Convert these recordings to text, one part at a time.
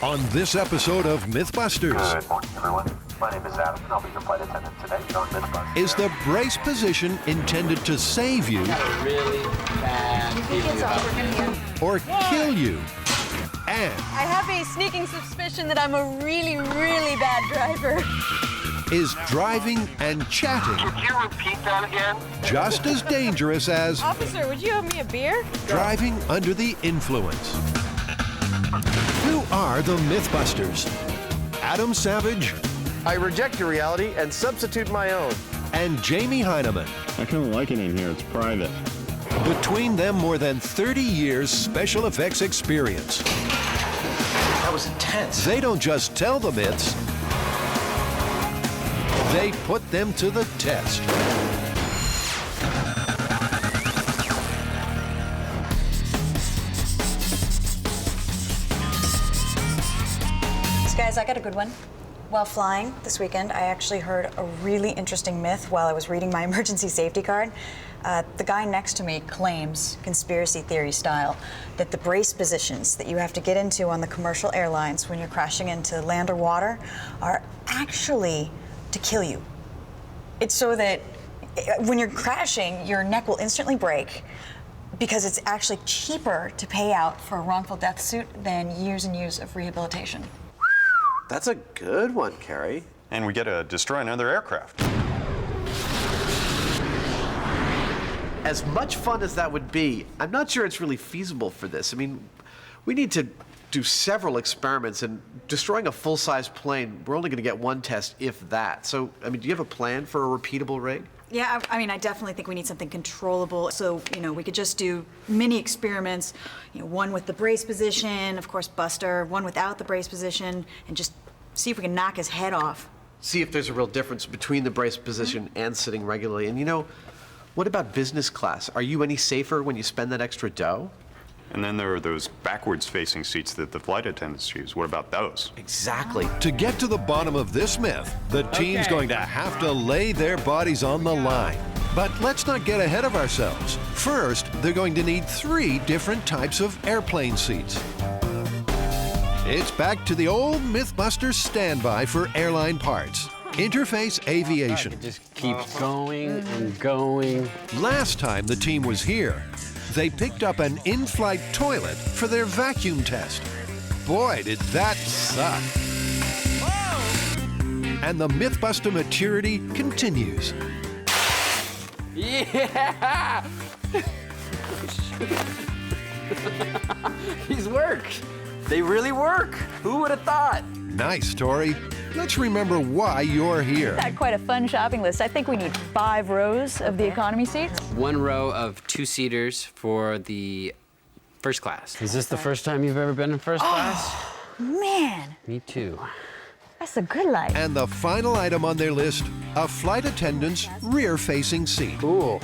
On this episode of MythBusters. Good morning, everyone. My name is Adam, and I'll be your flight attendant today on MythBusters. Is the brace position intended to save you Really bad feeling about or kill you? And I have a sneaking suspicion that I'm a really, really bad driver. is driving and chatting Could you repeat that again? just as dangerous as Officer, would you have me a beer? driving under the influence? Who are the MythBusters? Adam Savage I reject your reality and substitute my own. and Jamie Heineman. I kind of like it in here. It's private. Between them, more than 30 years special effects experience. That was intense. They don't just tell the myths, they put them to the test. Guys, I got a good one. While flying this weekend, I actually heard a really interesting myth while I was reading my emergency safety card. The guy next to me claims, conspiracy theory style, that the brace positions that you have to get into on the commercial airlines when you're crashing into land or water are actually to kill you. It's so that when you're crashing, your neck will instantly break because it's actually cheaper to pay out for a wrongful death suit than years and years of rehabilitation. That's a good one, Carrie. And we get to destroy another aircraft. As much fun as that would be, I'm not sure it's really feasible for this. I mean, we need to do several experiments, and destroying a full-size plane, we're only going to get one test, if that. So, I mean, do you have a plan for a repeatable rig? Yeah, I mean, I definitely think we need something controllable. So, we could just do mini experiments, one with the brace position, of course, Buster, one without the brace position, and just see if we can knock his head off. See if there's a real difference between the brace position and sitting regularly. And what about business class? Are you any safer when you spend that extra dough? And then there are those backwards-facing seats that the flight attendants use. What about those? Exactly. To get to the bottom of this myth, the team's going to have to lay their bodies on the line. But let's not get ahead of ourselves. First, they're going to need 3 different types of airplane seats. It's back to the old MythBusters standby for airline parts. Interface Aviation. It just keeps going and going. Last time the team was here, they picked up an in-flight toilet for their vacuum test. Boy, did that suck. And the MythBuster maturity continues. Yeah! These work. They really work. Who would have thought? Nice story. Let's remember why you're here. Got quite a fun shopping list. I think we need 5 rows of the economy seats. 1 row of 2-seaters for the first class. Is this the first time you've ever been in first class? Man, Me too. that's a good life. And the final item on their list, a flight attendant's rear-facing seat. Cool.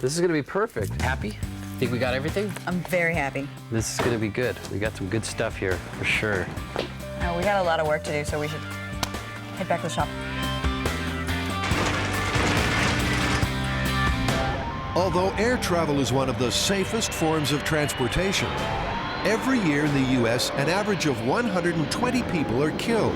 This is gonna be perfect. Happy? Think we got everything? I'm very happy. This is gonna be good. We got some good stuff here, for sure. We got a lot of work to do, so we should head back to the shop. Although air travel is one of the safest forms of transportation, every year in the U.S., an average of 120 people are killed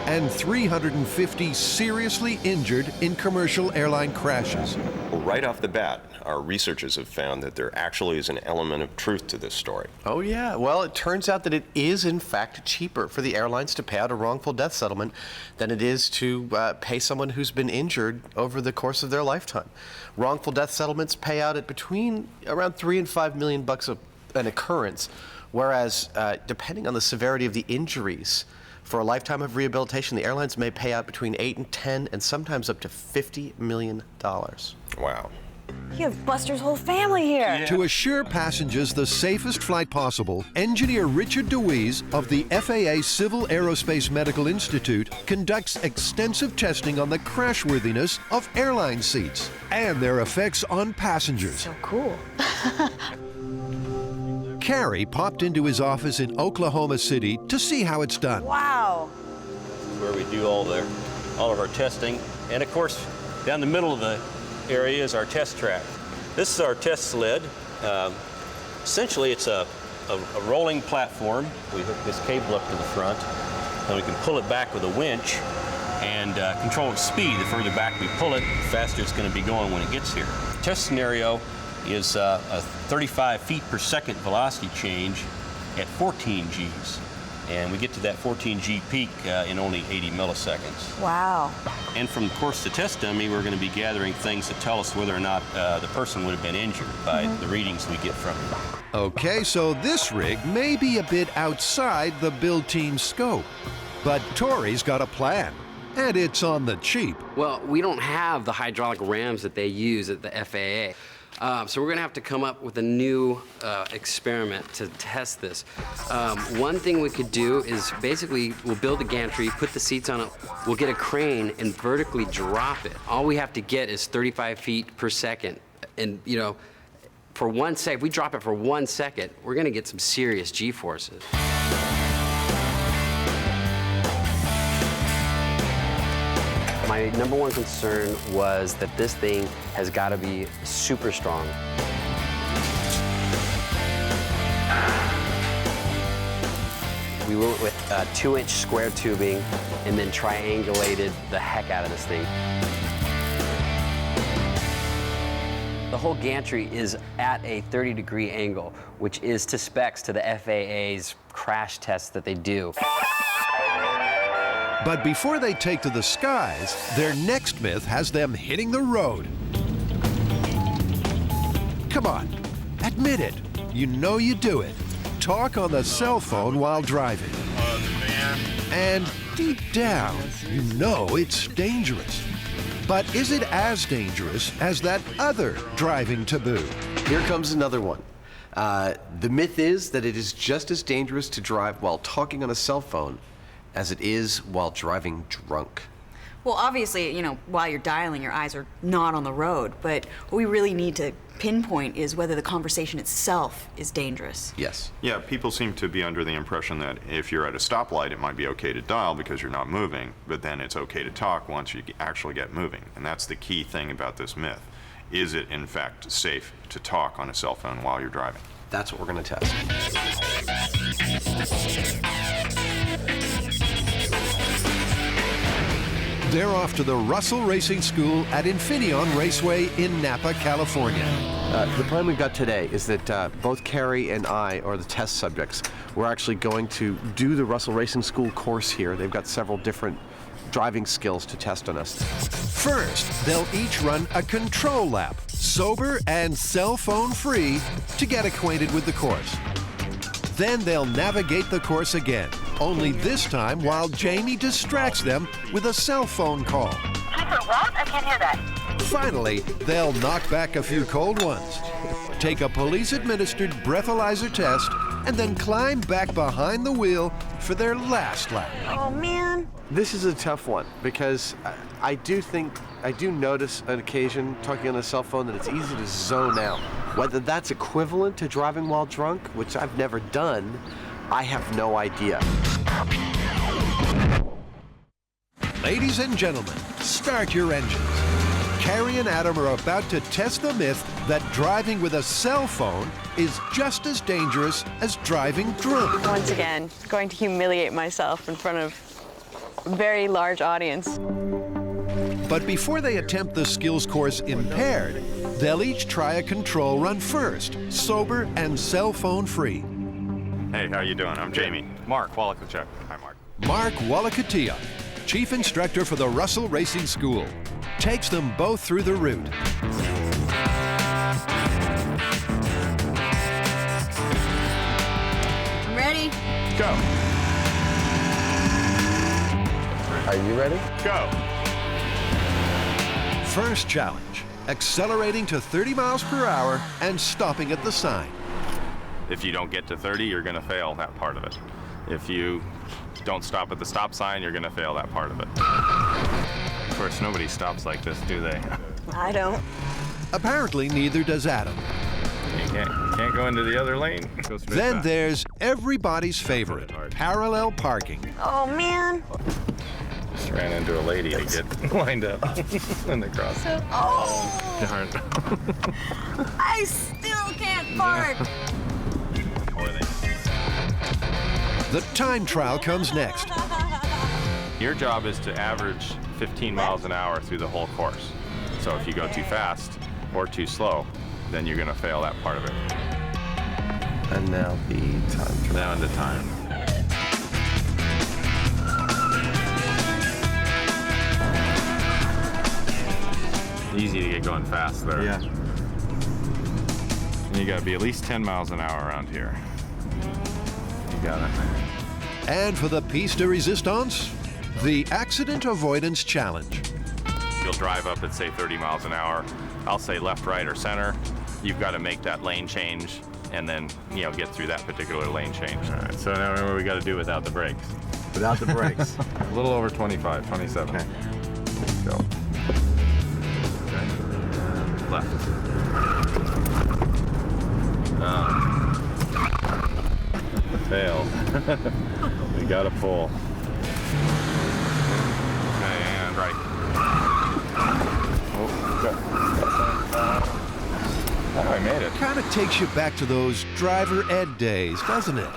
and 350 seriously injured in commercial airline crashes. Well, right off the bat, our researchers have found that there actually is an element of truth to this story. Oh, yeah. Well, it turns out that it is, in fact, cheaper for the airlines to pay out a wrongful death settlement than it is to pay someone who's been injured over the course of their lifetime. Wrongful death settlements pay out at between around $3 and $5 million an occurrence, whereas depending on the severity of the injuries, for a lifetime of rehabilitation, the airlines may pay out between 8 and 10 and sometimes up to $50 million. Wow. You have Buster's whole family here. To assure passengers the safest flight possible, engineer Richard DeWeese of the FAA Civil Aerospace Medical Institute conducts extensive testing on the crashworthiness of airline seats and their effects on passengers. So cool. Carrie popped into his office in Oklahoma City to see how it's done. Wow. Where we do all of our testing. And of course, down the middle of the area is our test track. This is our test sled. Essentially, it's a a rolling platform. We hook this cable up to the front, and we can pull it back with a winch and control its speed. The further back we pull it, the faster it's going to be going when it gets here. The test scenario is a 35 feet per second velocity change at 14 Gs. And we get to that 14 G peak in only 80 milliseconds. Wow. And from course to test dummy, we're going to be gathering things that tell us whether or not the person would have been injured by the readings we get from it. Okay, so this rig may be a bit outside the build team's scope, but Tori's got a plan, and it's on the cheap. Well, we don't have the hydraulic rams that they use at the FAA. So we're gonna have to come up with a new experiment to test this. One thing we could do is basically we'll build a gantry, put the seats on it, we'll get a crane and vertically drop it. All we have to get is 35 feet per second. And you know, for 1 second, if we drop it for 1 second, we're gonna get some serious G-forces. My number one concern was that this thing has got to be super strong. We went with 2-inch square tubing and then triangulated the heck out of this thing. The whole gantry is at a 30-degree angle, which is to specs to the FAA's crash tests that they do. But before they take to the skies, their next myth has them hitting the road. Come on, admit it. You know you do it. Talk on the cell phone while driving. And deep down, you know it's dangerous. But is it as dangerous as that other driving taboo? Here comes another one. The myth is that it is just as dangerous to drive while talking on a cell phone as it is while driving drunk. Well, obviously, you know, while you're dialing, your eyes are not on the road, but what we really need to pinpoint is whether the conversation itself is dangerous. Yes. Yeah, people seem to be under the impression that if you're at a stoplight, it might be okay to dial because you're not moving, but then it's okay to talk once you actually get moving. And that's the key thing about this myth. Is it, in fact, safe to talk on a cell phone while you're driving? That's what we're going to test. They're off to the Russell Racing School at Infineon Raceway in Napa, California. The plan we've got today is that both Carrie and I are the test subjects. We're actually going to do the Russell Racing School course here. They've got several different driving skills to test on us. First, they'll each run a control lap, sober and cell phone free, to get acquainted with the course. Then they'll navigate the course again, only this time while Jamie distracts them with a cell phone call. What? I can't hear that. Finally, they'll knock back a few cold ones, take a police-administered breathalyzer test, and then climb back behind the wheel for their last lap. Oh, man. This is a tough one because I do notice on occasion talking on a cell phone that it's easy to zone out. Whether that's equivalent to driving while drunk, which I've never done, I have no idea. Ladies and gentlemen, start your engines. Carrie and Adam are about to test the myth that driving with a cell phone is just as dangerous as driving drunk. Once again, going to humiliate myself in front of a very large audience. But before they attempt the skills course impaired, they'll each try a control run first, sober and cell phone free. Hey, how you doing? I'm Jamie. Mark Wallachachuk. Hi, Mark. Mark Wallachachuk, chief instructor for the Russell Racing School, takes them both through the route. I'm ready. Go. Are you ready? Go. First challenge, accelerating to 30 miles per hour and stopping at the sign. If you don't get to 30, you're going to fail that part of it. If you don't stop at the stop sign, you're going to fail that part of it. Of course, nobody stops like this, do they? I don't. Apparently, neither does Adam. You can't go into the other lane. Go straight Then back. there's everybody's favorite, parallel parking. Oh, man. Just ran into a lady to get lined up in the cross. Oh, Darn. I still can't park. Or they The time trial comes next. Your job is to average 15 miles an hour through the whole course. So if you go too fast or too slow, then you're going to fail that part of it. And now the time trial. Now the time. Easy to get going fast there. Yeah. And you got to be at least 10 miles an hour around here. You got it. And for the piece de resistance, the accident avoidance challenge. You'll drive up at, say, 30 miles an hour. I'll say left, right, or center. You've got to make that lane change and then, you know, get through that particular lane change. All right, so now remember we got to do without the brakes. Without the brakes. A little over 25, 27. Okay. Go. Okay. Left. Tail. We got to pull. Okay, and right. Oh, good. Oh, I made it. Kind of takes you back to those driver ed days, doesn't it?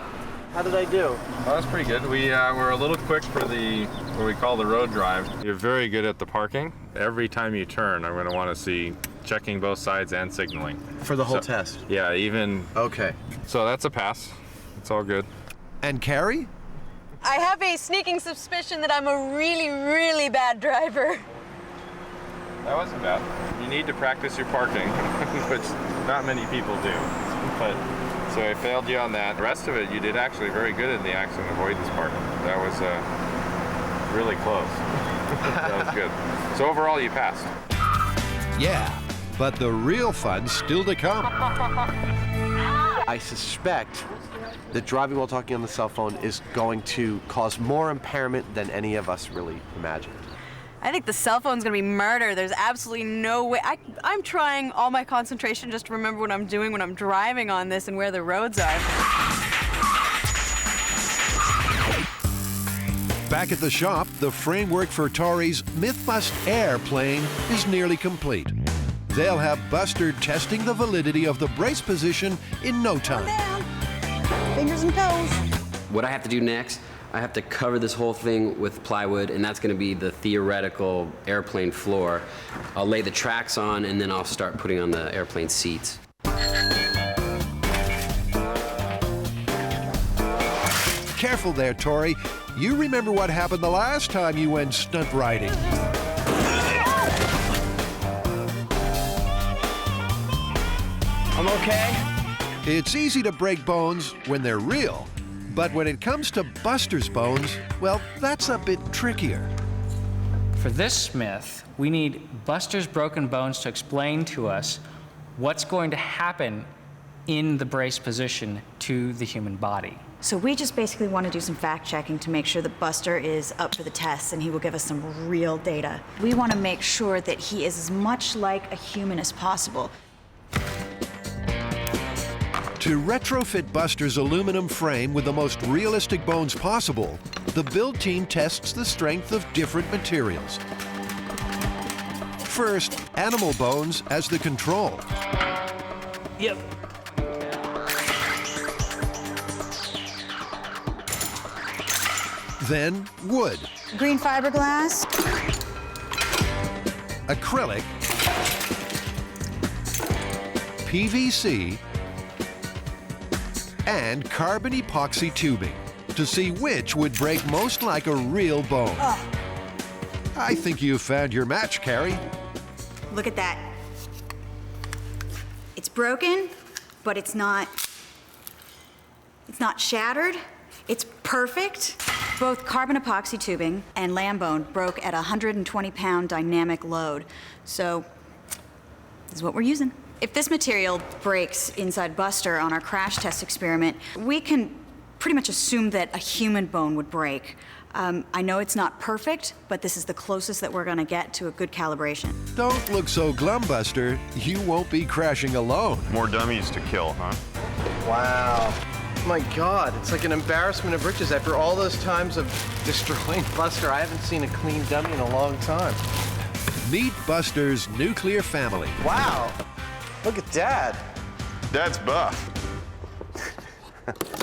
How did I do? Well, that's pretty good. We were a little quick for the what we call the road drive. You're very good at the parking. Every time you turn, I'm going to want to see checking both sides and signaling. For the whole test? Yeah, even. Okay. So that's a pass. It's all good. And Carrie? I have a sneaking suspicion that I'm a really, really bad driver. That wasn't bad. You need to practice your parking, which not many people do. But so I failed you on that. The rest of it, you did actually very good in the accident avoidance part. That was really close. That was good. So overall, you passed. Yeah, but the real fun's still to come. I suspect that driving while talking on the cell phone is going to cause more impairment than any of us really imagined. I think the cell phone's gonna be murder. There's absolutely no way. I'm trying all my concentration just to remember what I'm doing when I'm driving on this and where the roads are. Back at the shop, the framework for Tori's MythBust airplane is nearly complete. They'll have Buster testing the validity of the brace position in no time. Fingers and toes. What I have to do next, I have to cover this whole thing with plywood, and that's going to be the theoretical airplane floor. I'll lay the tracks on, and then I'll start putting on the airplane seats. Careful there, Tori. You remember what happened the last time you went stunt riding. I'm okay. It's easy to break bones when they're real, but when it comes to Buster's bones, well, that's a bit trickier. For this myth, we need Buster's broken bones to explain to us what's going to happen in the brace position to the human body. So we just basically want to do some fact checking to make sure that Buster is up for the test and he will give us some real data. We want to make sure that he is as much like a human as possible. To retrofit Buster's aluminum frame with the most realistic bones possible, the build team tests the strength of different materials. First, animal bones as the control. Yep. Then wood, Green fiberglass. acrylic, PVC, and carbon epoxy tubing to see which would break most like a real bone. I think you found your match, Carrie. Look at that. It's broken, but it's not shattered. It's perfect. Both carbon epoxy tubing and lamb bone broke at a 120-pound dynamic load. So this is what we're using. If this material breaks inside Buster on our crash test experiment, we can pretty much assume that a human bone would break. I know it's not perfect, but this is the closest that we're gonna get to a good calibration. Don't look so glum, Buster. You won't be crashing alone. More dummies to kill, huh? Wow. My God, it's like an embarrassment of riches. After all those times of destroying Buster, I haven't seen a clean dummy in a long time. Meet Buster's nuclear family. Wow. Look at Dad. Dad's buff.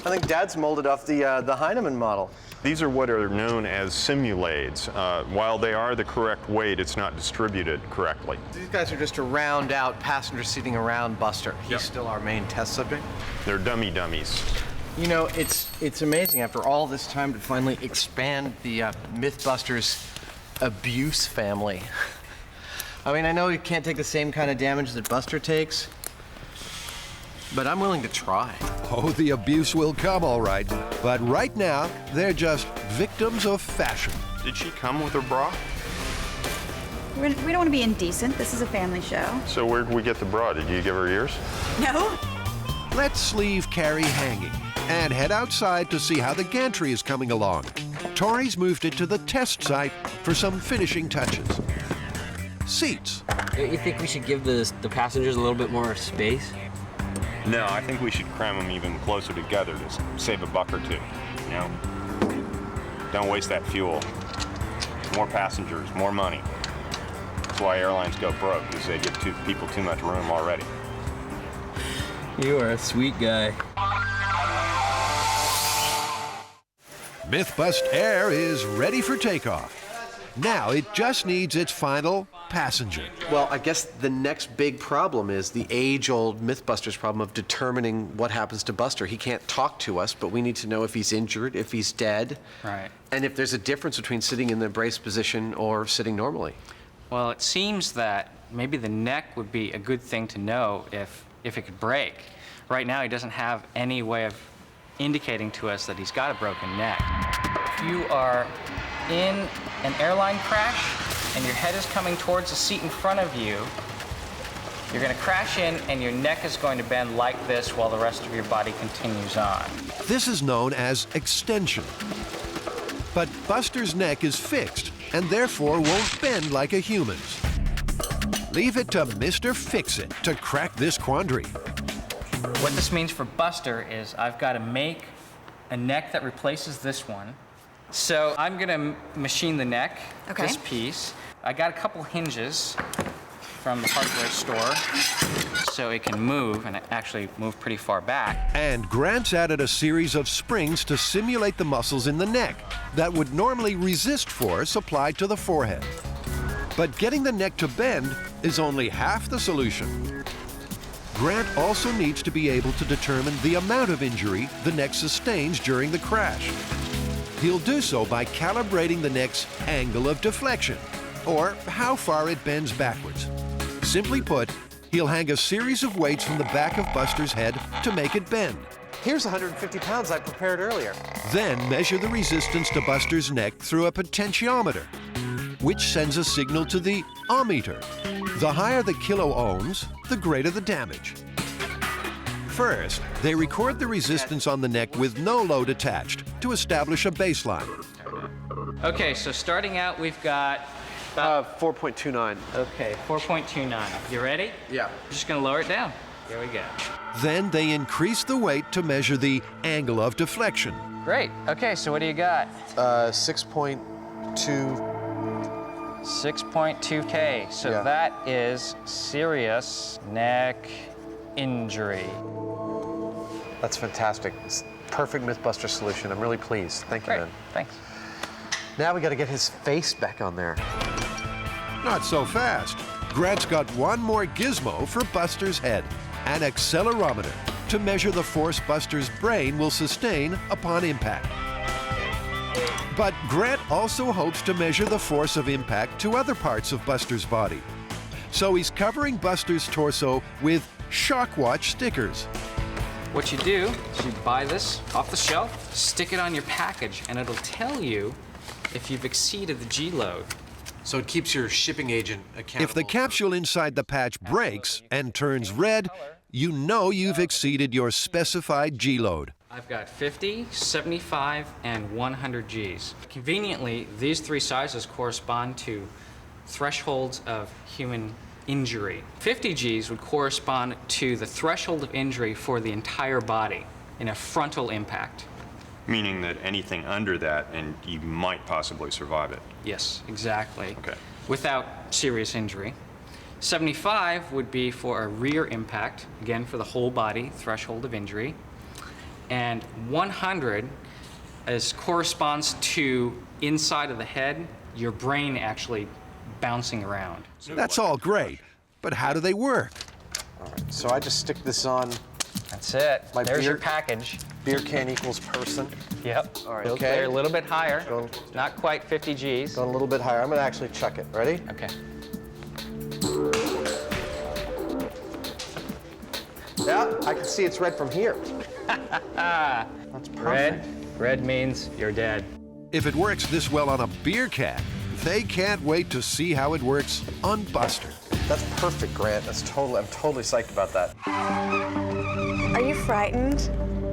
I think Dad's molded off the Heinemann model. These are what are known as simulades. While they are the correct weight, it's not distributed correctly. These guys are just to round out passenger seating around Buster. He's still our main test subject. They're dummies. You know, it's amazing after all this time to finally expand the MythBusters abuse family. I mean, I know you can't take the same kind of damage that Buster takes, but I'm willing to try. Oh, the abuse will come, all right. But right now, they're just victims of fashion. Did she come with her bra? We don't want to be indecent. This is a family show. So where did we get the bra? Did you give her ears? No. Let's leave Carrie hanging and head outside to see how the gantry is coming along. Tori's moved it to the test site for some finishing touches. Seats. Don't you think we should give the passengers a little bit more space? No, I think we should cram them even closer together to save a buck or two, you know? Don't waste that fuel. More passengers, more money. That's why airlines go broke, because they give people too much room already. You are a sweet guy. MythBust Air is ready for takeoff. Now it just needs its final passenger. Well, I guess the next big problem is the age-old MythBusters problem of determining what happens to Buster. He can't talk to us, but we need to know if he's injured, if he's dead, Right. and if there's a difference between sitting in the brace position or sitting normally. Well, it seems that maybe the neck would be a good thing to know if it could break. Right now, he doesn't have any way of indicating to us that he's got a broken neck. If you are in an airline crash and your head is coming towards the seat in front of you, you're going to crash in and your neck is going to bend like this while the rest of your body continues on. This is known as extension. But Buster's neck is fixed and therefore won't bend like a human's. Leave it to Mr. Fix-It to crack this quandary. What this means for Buster is I've got to make a neck that replaces this one. So I'm going to machine the neck, this piece. I got a couple hinges from the hardware store so it can move, and it actually move pretty far back. And Grant's added a series of springs to simulate the muscles in the neck that would normally resist force applied to the forehead. But getting the neck to bend is only half the solution. Grant also needs to be able to determine the amount of injury the neck sustains during the crash. He'll do so by calibrating the neck's angle of deflection, or how far it bends backwards. Simply put, he'll hang a series of weights from the back of Buster's head to make it bend. Here's 150 pounds I prepared earlier. Then measure the resistance to Buster's neck through a potentiometer, which sends a signal to the ohmmeter. The higher the kilo ohms, the greater the damage. First, they record the resistance on the neck with no load attached to establish a baseline. Okay, so starting out, we've got 4.29. Okay, 4.29. You ready? Yeah. I'm just going to lower it down. Here we go. Then they increase the weight to measure the angle of deflection. Great. Okay, so what do you got? 6.2. 6.2K. So that is serious neck injury. That's fantastic. It's perfect MythBuster solution. I'm really pleased. Thank you, man. Thanks. Now we got to get his face back on there. Not so fast. Grant's got one more gizmo for Buster's head, an accelerometer to measure the force Buster's brain will sustain upon impact. But Grant also hopes to measure the force of impact to other parts of Buster's body. So he's covering Buster's torso with shock watch stickers. What you do is you buy this off the shelf, stick it on your package, and it'll tell you if you've exceeded the G-load. So it keeps your shipping agent accountable. If the capsule inside the patch breaks and turns red, you know you've exceeded your specified G-load. I've got 50, 75, and 100 Gs. Conveniently, these three sizes correspond to thresholds of human injury. 50 Gs would correspond to the threshold of injury for the entire body in a frontal impact. Meaning that anything under that, and you might possibly survive it. Yes, exactly. Okay. Without serious injury. 75 would be for a rear impact, again for the whole body, threshold of injury. And 100 corresponds to inside of the head, your brain actually bouncing around. That's all great, but how do they work? All right, so I just stick this on. That's it. My There's beer, your package. Beer can equals person. Yep. All right, Okay. okay. A little bit higher. Go. Not quite 50 Gs. Going a little bit higher. I'm gonna actually chuck it. Ready? Okay. Yeah, I can see it's red from here. That's perfect. Red means you're dead. If it works this well on a beer can, they can't wait to see how it works on Buster. That's perfect, Grant. I'm totally psyched about that. Are you frightened?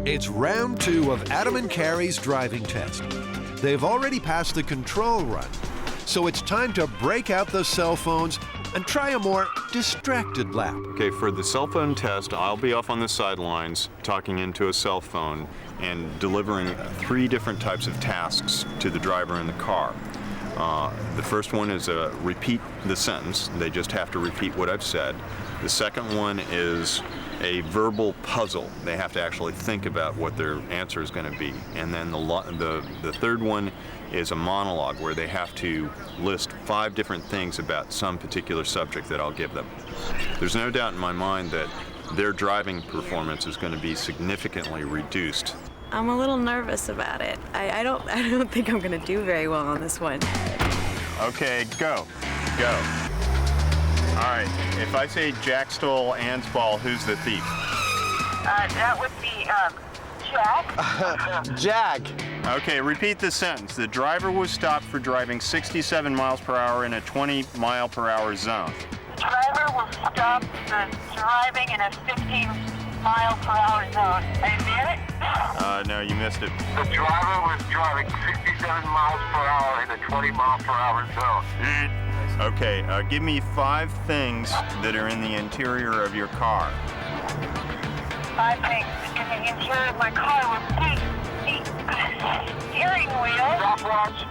It's round 2 of Adam and Carrie's driving test. They've already passed the control run, so it's time to break out the cell phones and try a more distracted lap. Okay, for the cell phone test, I'll be off on the sidelines talking into a cell phone and delivering 3 different types of tasks to the driver in the car. The first one is repeat the sentence. They just have to repeat what I've said. The second one is a verbal puzzle. They have to actually think about what their answer is going to be. And then the third one is a monologue where they have to list 5 different things about some particular subject that I'll give them. There's no doubt in my mind that their driving performance is going to be significantly reduced. I'm a little nervous about it. I don't think I'm gonna do very well on this one. Okay, go. All right, if I say Jack stole Ann's ball, who's the thief? That would be, Jack. Jag. Okay, repeat the sentence. The driver was stopped for driving 67 miles per hour in a 20-mile-per-hour zone. The driver was stopped for driving in a 15-mile-per-hour zone. I admit it? No, you missed it. The driver was driving 67 miles per hour in a 20-mile-per-hour zone. Okay, give me 5 things that are in the interior of your car. 5 things in the interior of my car was the steering wheel, Stopwatch,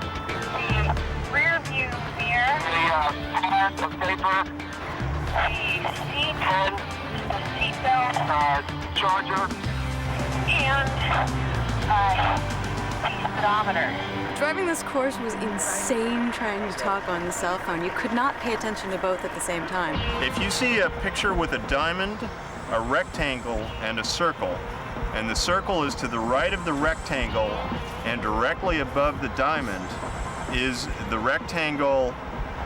the rear view mirror, the pad of paper, the seat, the seatbelt, charger, and the speedometer. Driving this course was insane trying to talk on the cell phone. You could not pay attention to both at the same time. If you see a picture with a diamond, a rectangle, and a circle, and the circle is to the right of the rectangle and directly above the diamond, is the rectangle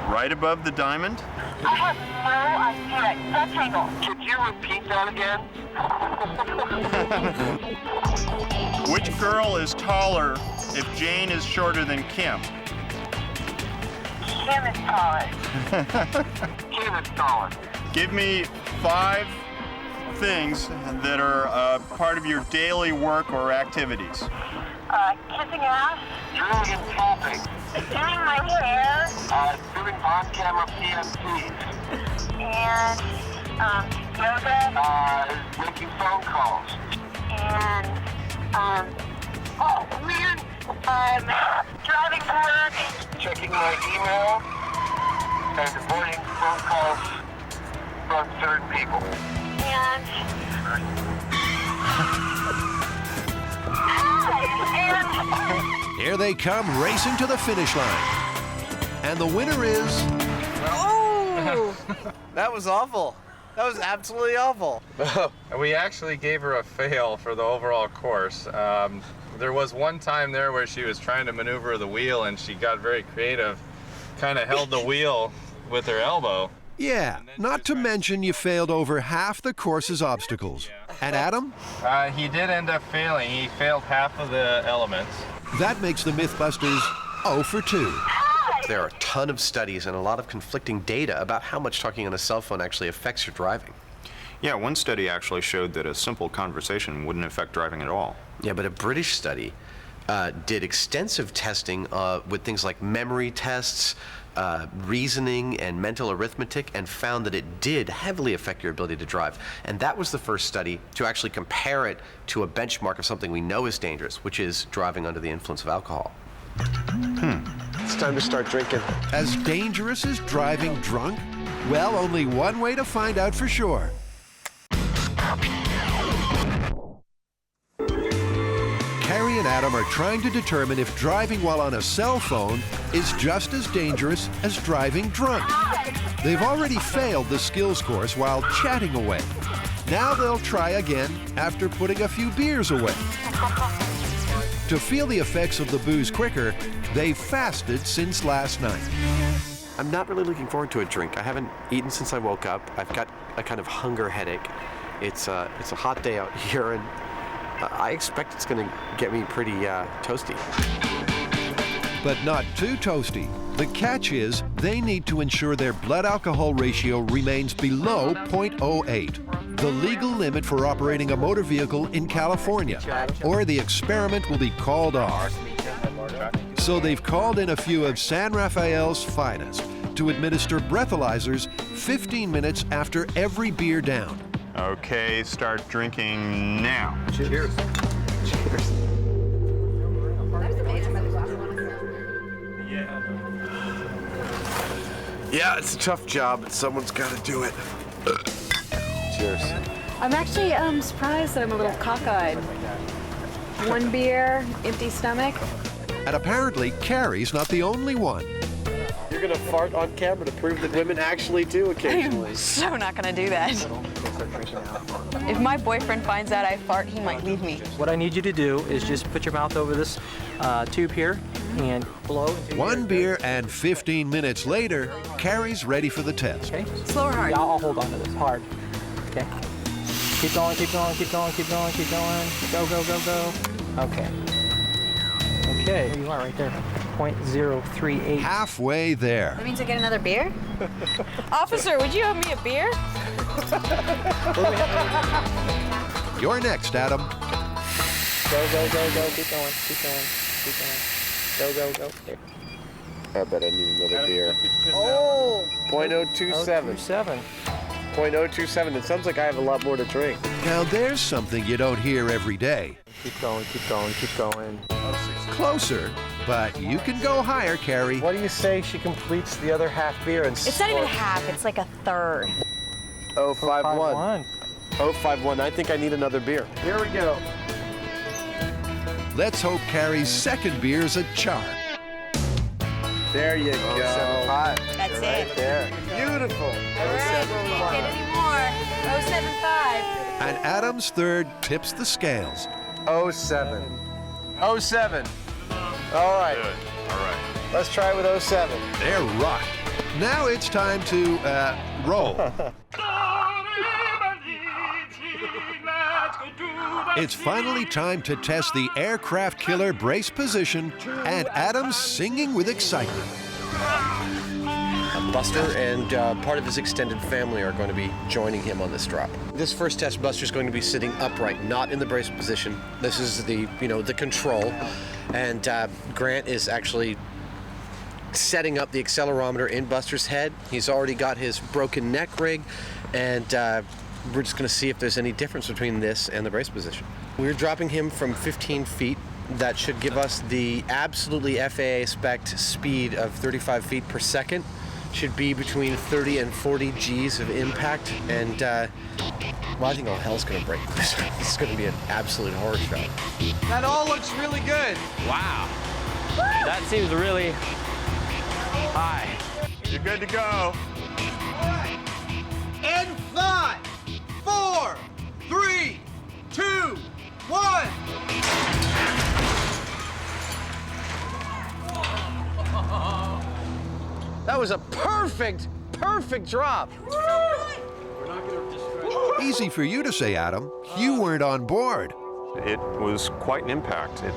right above the diamond? I have no idea. Rectangle. Could you repeat that again? Which girl is taller if Jane is shorter than Kim? Kim is taller. Kim is taller. Give me 5 things that are part of your daily work or activities. Kissing ass. Drilling and tapping. Doing my hair. Doing on-camera PMCs. And, yoga. Making phone calls. And, oh man, driving to work. Checking my email. And avoiding phone calls from certain people. And, Here they come racing to the finish line. And the winner is... Oh! That was awful. That was absolutely awful. We actually gave her a fail for the overall course. There was one time there where she was trying to maneuver the wheel and she got very creative, kind of held the wheel with her elbow. Yeah, not to mention you failed over half the course's obstacles. And Adam? He did end up failing. He failed half of the elements. That makes the MythBusters 0 for 2. There are a ton of studies and a lot of conflicting data about how much talking on a cell phone actually affects your driving. Yeah, one study actually showed that a simple conversation wouldn't affect driving at all. Yeah, but a British study did extensive testing with things like memory tests, reasoning, and mental arithmetic, and found that it did heavily affect your ability to drive. And that was the first study to actually compare it to a benchmark of something we know is dangerous, which is driving under the influence of alcohol. It's time to start drinking. As dangerous as driving drunk? Well, only one way to find out for sure. them are trying to determine if driving while on a cell phone is just as dangerous as driving drunk. They've already failed the skills course while chatting away. Now they'll try again after putting a few beers away. To feel the effects of the booze quicker, they've fasted since last night. I'm not really looking forward to a drink. I haven't eaten since I woke up. I've got a kind of hunger headache. It's a hot day out here, and I expect it's going to get me pretty toasty. But not too toasty. The catch is they need to ensure their blood alcohol ratio remains below 0.08, the legal limit for operating a motor vehicle in California, or the experiment will be called off. So they've called in a few of San Rafael's finest to administer breathalyzers 15 minutes after every beer down. Okay, start drinking now. Cheers. Cheers. Yeah, it's a tough job, but someone's got to do it. Cheers. I'm actually surprised that I'm a little cockeyed. One beer, empty stomach. And apparently, Carrie's not the only one. You're going to fart on camera to prove that women actually do occasionally. I'm so not gonna do that. If my boyfriend finds out I fart, he might leave me. What I need you to do is just put your mouth over this tube here and blow. One beer and 15 minutes later, Carrie's ready for the test. Okay. Slow or hard? Yeah, I'll hold on to this. Hard. Okay. Keep going, keep going, keep going, keep going, keep going. Go, go, go, go. Okay. Okay, there you are right there. 0.038. Halfway there. That means I get another beer? Officer, would you have me a beer? You're next, Adam. Go, go, go, go. Keep going, keep going, keep going. Go, go, go. There. I bet I need another beer. Oh! 0.027. 0.027. It sounds like I have a lot more to drink. Now there's something you don't hear every day. Keep going, keep going, keep going. Closer, but you can go higher, Carrie. What do you say she completes the other half beer and It's not even half, it's like a third. 051. 051. I think I need another beer. Here we go. Let's hope Carrie's second beer's a charm. There you go. That's You're it. right there. Beautiful. All right, can't get any more. 075. And Adam's third tips the scales. 07. 07. All right. Good. All right. Let's try with 07. They're rocked. Now it's time to, roll. It's finally time to test the aircraft killer brace position, and Adam's singing with excitement. Buster and part of his extended family are going to be joining him on this drop. This first test, Buster's going to be sitting upright, not in the brace position. This is the, the control. And Grant is actually setting up the accelerometer in Buster's head. He's already got his broken neck rig, and we're just going to see if there's any difference between this and the brace position. We're dropping him from 15 feet. That should give us the absolutely FAA spec speed of 35 feet per second. Should be between 30 and 40 Gs of impact, and well, I think all hell's gonna break loose. This is gonna be an absolute horror show. That all looks really good. Wow. That seems really high. You're good to go. And 5, 4, 3, 2, 1. That was a perfect drop. Easy for you to say, Adam. You weren't on board. It was quite an impact. It,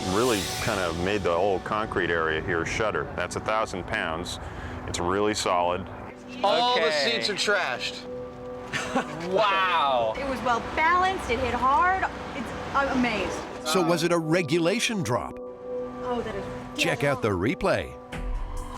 really kind of made the whole concrete area here shudder. That's 1,000 pounds. It's really solid. All the seats are trashed. Wow. It was well balanced, it hit hard. I'm amazed. So was it a regulation drop? Oh, that is. Check out the replay.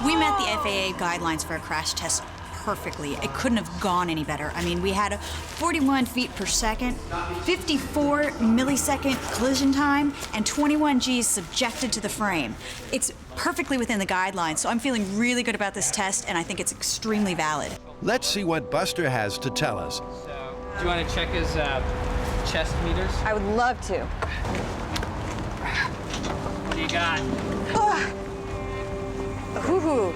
We met the FAA guidelines for a crash test perfectly. It couldn't have gone any better. I mean, we had a 41 feet per second, 54 millisecond collision time, and 21 Gs subjected to the frame. It's perfectly within the guidelines, so I'm feeling really good about this test, and I think it's extremely valid. Let's see what Buster has to tell us. Do you want to check his chest meters? I would love to. What do you got? Hoo-hoo.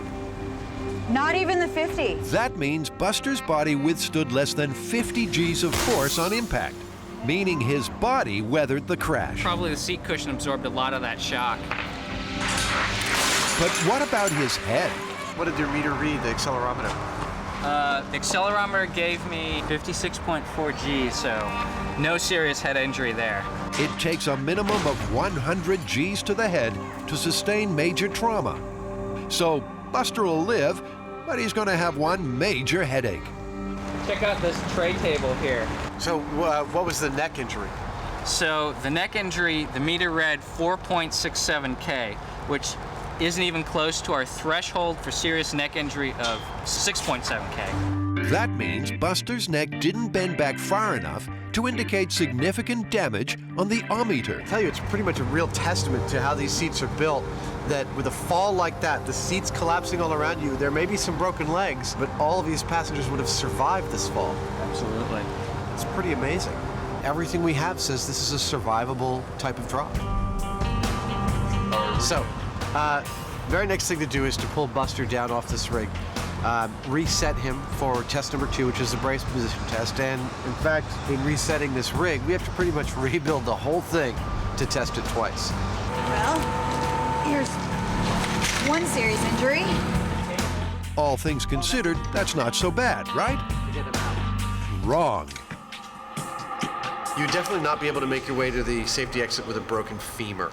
Not even the 50. That means Buster's body withstood less than 50 G's of force on impact, meaning his body weathered the crash. Probably the seat cushion absorbed a lot of that shock. But what about his head? What did your meter read, the accelerometer? The accelerometer gave me 56.4 G, so no serious head injury there. It takes a minimum of 100 G's to the head to sustain major trauma. So Buster will live, but he's going to have one major headache. Check out this tray table here. So what was the neck injury? So the neck injury, the meter read 4.67 K, which isn't even close to our threshold for serious neck injury of 6.7 K. That means Buster's neck didn't bend back far enough to indicate significant damage on the ohmmeter. I tell you, it's pretty much a real testament to how these seats are built, that with a fall like that, the seats collapsing all around you, there may be some broken legs, but all of these passengers would have survived this fall. Absolutely. It's pretty amazing. Everything we have says this is a survivable type of drop. So, very next thing to do is to pull Buster down off this rig, reset him for test number 2, which is the brace position test. And in fact, in resetting this rig, we have to pretty much rebuild the whole thing to test it twice. Well, here's one serious injury. All things considered, that's not so bad, right? Wrong. You'd definitely not be able to make your way to the safety exit with a broken femur.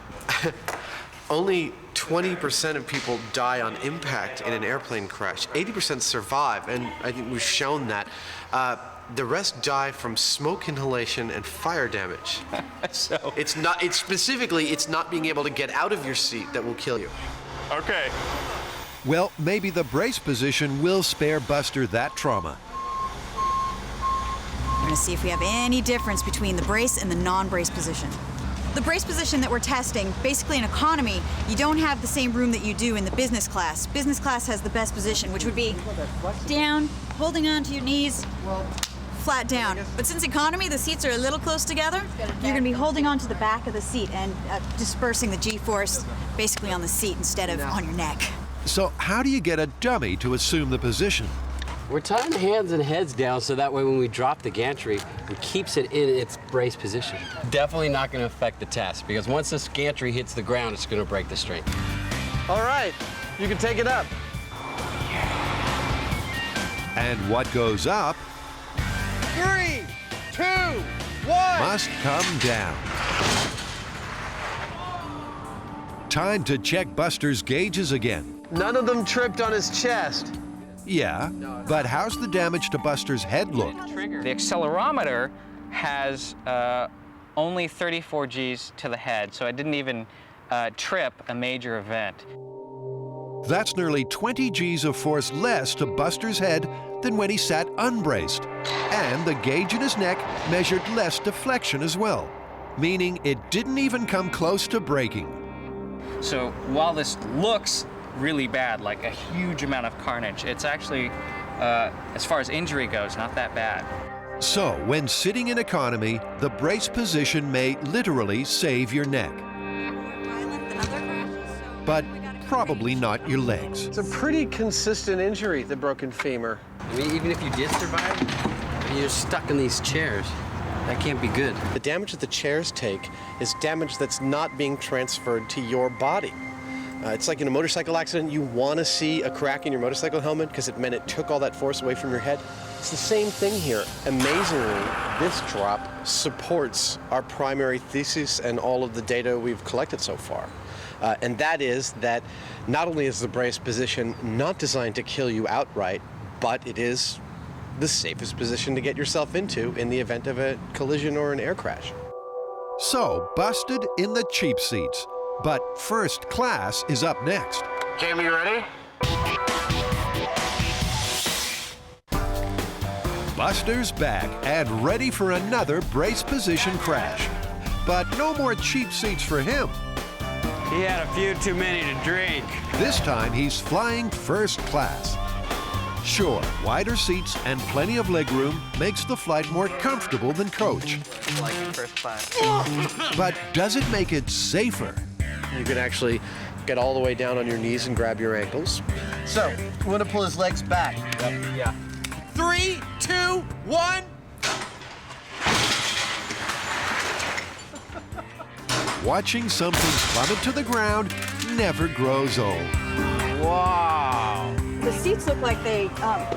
Only 20% of people die on impact in an airplane crash. 80% survive, and I think we've shown that. The rest die from smoke inhalation and fire damage. So it's not being able to get out of your seat that will kill you. Okay. Well, maybe the brace position will spare Buster that trauma. We're gonna see if we have any difference between the brace and the non-brace position. The brace position that we're testing, basically in economy, you don't have the same room that you do in the business class. Business class has the best position, which would be down, holding on to your knees, flat down. But since economy, the seats are a little close together, you're gonna be holding on to the back of the seat and dispersing the G-force basically on the seat instead of on your neck. So how do you get a dummy to assume the position? We're tying the hands and heads down so that way when we drop the gantry, it keeps it in its brace position. Definitely not going to affect the test because once this gantry hits the ground, it's going to break the strength. All right, you can take it up. And what goes up 3, 2, 1. must come down. Time to check Buster's gauges again. None of them tripped on his chest. Yeah, but how's the damage to Buster's head look? The accelerometer has only 34 Gs to the head, so it didn't even trip a major event. That's nearly 20 G's of force less to Buster's head than when he sat unbraced. And the gauge in his neck measured less deflection as well, meaning it didn't even come close to breaking. So while this looks really bad, like a huge amount of carnage, it's actually, as far as injury goes, not that bad. So, when sitting in economy, the brace position may literally save your neck. But probably not your legs. It's a pretty consistent injury, the broken femur. I mean, even if you did survive, you're stuck in these chairs. That can't be good. The damage that the chairs take is damage that's not being transferred to your body. It's like in a motorcycle accident, you want to see a crack in your motorcycle helmet because it meant it took all that force away from your head. It's the same thing here. Amazingly, this drop supports our primary thesis and all of the data we've collected so far. And that is that not only is the brace position not designed to kill you outright, but it is the safest position to get yourself into in the event of a collision or an air crash. So, busted in the cheap seats. But first class is up next. Jamie, you ready? Buster's back and ready for another brace position crash. But no more cheap seats for him. He had a few too many to drink. This time he's flying first class. Sure, wider seats and plenty of legroom makes the flight more comfortable than coach. Like in first class. But does it make it safer? You can actually get all the way down on your knees and grab your ankles. So, we want to pull his legs back. Yeah. 3, 2, 1. Watching something plummet to the ground never grows old. Wow. The seats look like they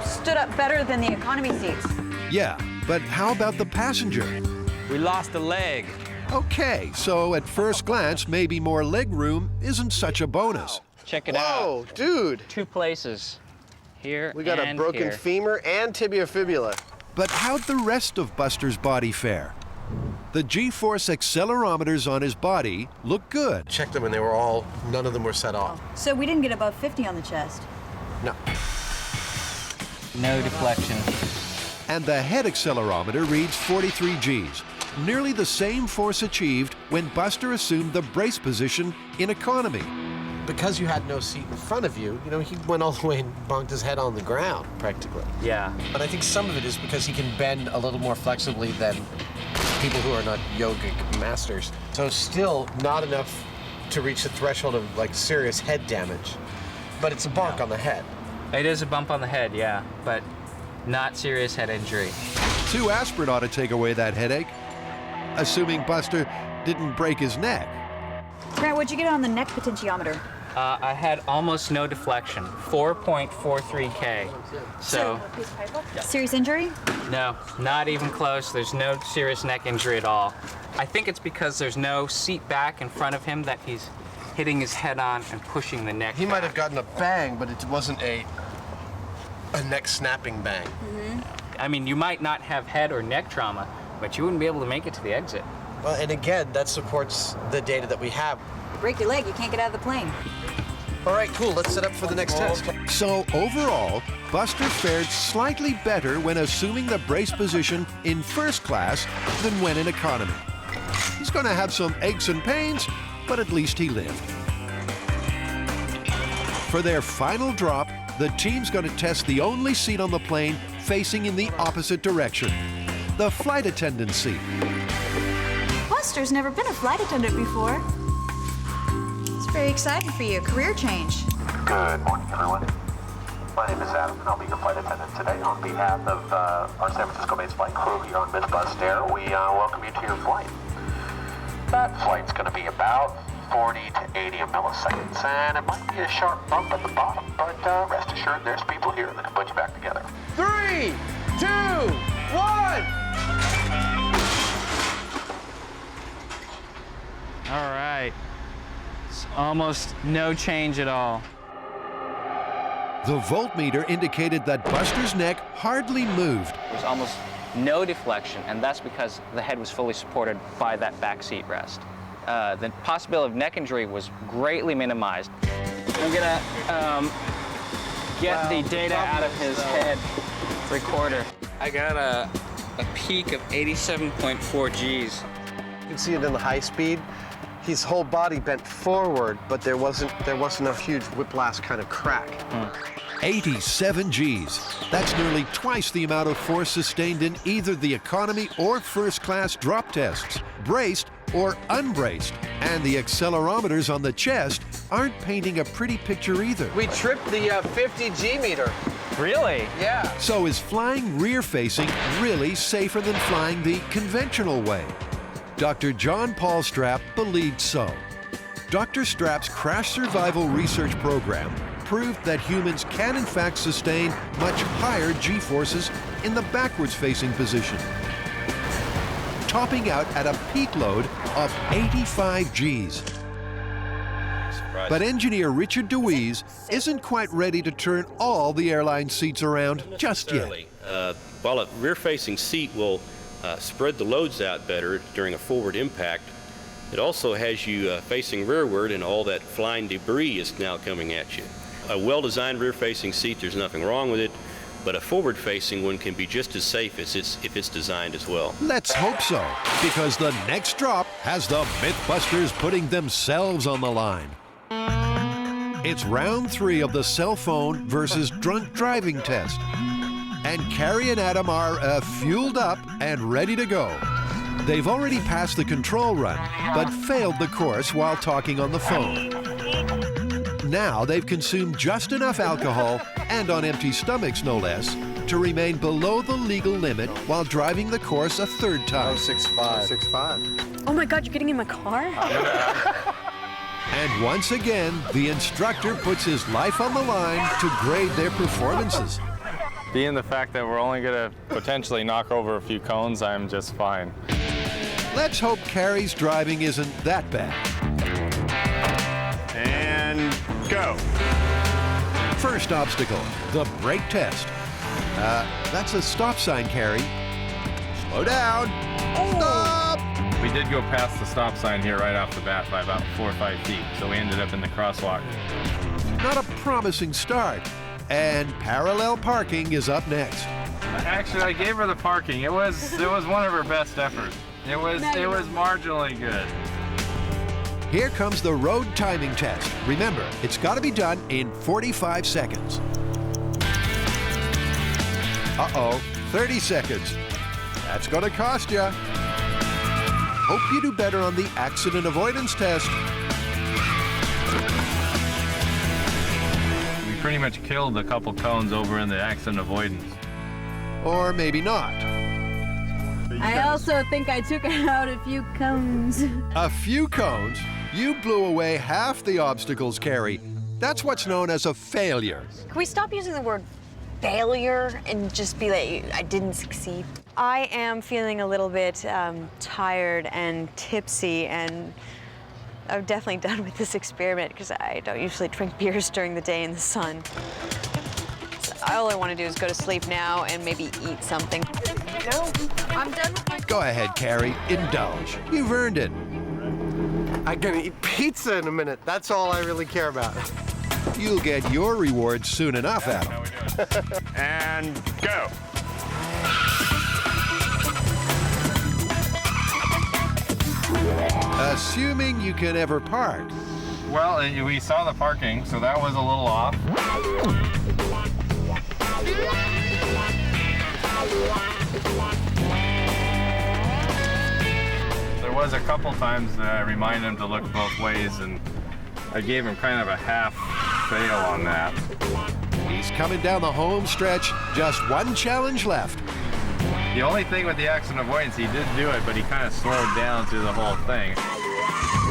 stood up better than the economy seats. Yeah, but how about the passenger? We lost a leg. Okay, so at first glance, maybe more leg room isn't such a bonus. Check it Whoa, out. dude. 2 places. Here We got a and broken here. femur and tibia fibula. But how'd the rest of Buster's body fare? The G-force accelerometers on his body look good. Checked them and none of them were set off. So we didn't get above 50 on the chest. No. No deflection. And the head accelerometer reads 43 Gs, nearly the same force achieved when Buster assumed the brace position in economy. Because you had no seat in front of you, he went all the way and bonked his head on the ground, practically. Yeah. But I think some of it is because he can bend a little more flexibly than people who are not yogic masters. So still not enough to reach the threshold of serious head damage. But it's a bonk on the head. It is a bump on the head, yeah, but not serious head injury. 2 aspirin ought to take away that headache, assuming Buster didn't break his neck. Grant, what'd you get on the neck potentiometer? I had almost no deflection, 4.43 K. So, Serious injury? no, not even close. There's no serious neck injury at all. I think it's because there's no seat back in front of him that he's hitting his head on and pushing the neck He back. might have gotten a bang, but it wasn't a neck snapping bang. I mean, you might not have head or neck trauma, but you wouldn't be able to make it to the exit. Well, and again, that supports the data that we have. Break your leg, you can't get out of the plane. All right, cool. Let's set up for the next test. So overall, Buster fared slightly better when assuming the brace position in first class than when in economy. He's going to have some aches and pains, but at least he lived. For their final drop, the team's going to test the only seat on the plane facing in the opposite direction, the flight attendant seat. Buster's never been a flight attendant before. It's very exciting for you, career change. Good morning, everyone. My name is Adam, and I'll be your flight attendant today. On behalf of our San Francisco-based flight crew here on MythBusters, we welcome you to your flight. That flight's going to be about 40 to 80 milliseconds, and it might be a sharp bump at the bottom, but rest assured there's people here that can put you back together. 3, 2, 1. All right. It's almost no change at all. The voltmeter indicated that Buster's neck hardly moved. There's almost no deflection, and that's because the head was fully supported by that back seat rest. The possibility of neck injury was greatly minimized. I'm gonna get the data out of his head recorder. I got a peak of 87.4 Gs. You can see it in the high speed. His whole body bent forward, but there wasn't a huge whiplash kind of crack. 87 Gs. That's nearly twice the amount of force sustained in either the economy or first class drop tests, braced or unbraced. And the accelerometers on the chest aren't painting a pretty picture either. We tripped the 50 G meter. Really? Yeah. So is flying rear facing really safer than flying the conventional way? Dr. John Paul Strapp believed so. Dr. Strapp's crash survival research program proved that humans can in fact sustain much higher G-forces in the backwards-facing position, topping out at a peak load of 85 Gs. But engineer Richard DeWeese isn't quite ready to turn all the airline seats around just yet. While a rear-facing seat will spread the loads out better during a forward impact, it also has you facing rearward, and all that flying debris is now coming at you. A well-designed rear-facing seat, there's nothing wrong with it, but a forward-facing one can be just as safe as if it's designed as well. Let's hope so, because the next drop has the MythBusters putting themselves on the line. It's round 3 of the cell phone versus drunk driving test. And Carrie and Adam are fueled up and ready to go. They've already passed the control run, but failed the course while talking on the phone. Now they've consumed just enough alcohol, and on empty stomachs no less, to remain below the legal limit while driving the course a 3rd time. 065. Oh my God, you're getting in my car? And once again, the instructor puts his life on the line to grade their performances. Being the fact that we're only going to potentially knock over a few cones, I'm just fine. Let's hope Carrie's driving isn't that bad. And go. First obstacle, the brake test. That's a stop sign, Carrie. Slow down. Stop! We did go past the stop sign here right off the bat by about 4 or 5 feet, so we ended up in the crosswalk. Not a promising start. And parallel parking is up next. Actually, I gave her the parking. It was one of her best efforts. It was marginally good. Here comes the road timing test. Remember, it's got to be done in 45 seconds. Uh-oh, 30 seconds. That's going to cost you. Hope you do better on the accident avoidance test. We pretty much killed a couple cones over in the accident avoidance. Or maybe not. I also think I took out a few cones. A few cones? You blew away half the obstacles, Carrie. That's what's known as a failure. Can we stop using the word failure and just be like, I didn't succeed? I am feeling a little bit tired and tipsy, and I'm definitely done with this experiment because I don't usually drink beers during the day in the sun. So all I want to do is go to sleep now and maybe eat something. No, I'm done with my... Go ahead, Carrie. Indulge. You've earned it. I'm gonna eat pizza in a minute. That's all I really care about. You'll get your reward soon enough, Adam. And go. Assuming you can ever park. Well, we saw the parking, so that was a little off. There was a couple times that I reminded him to look both ways, and I gave him kind of a half fail on that. He's coming down the home stretch. Just one challenge left. The only thing with the accident avoidance, he did do it, but he kind of slowed down through the whole thing.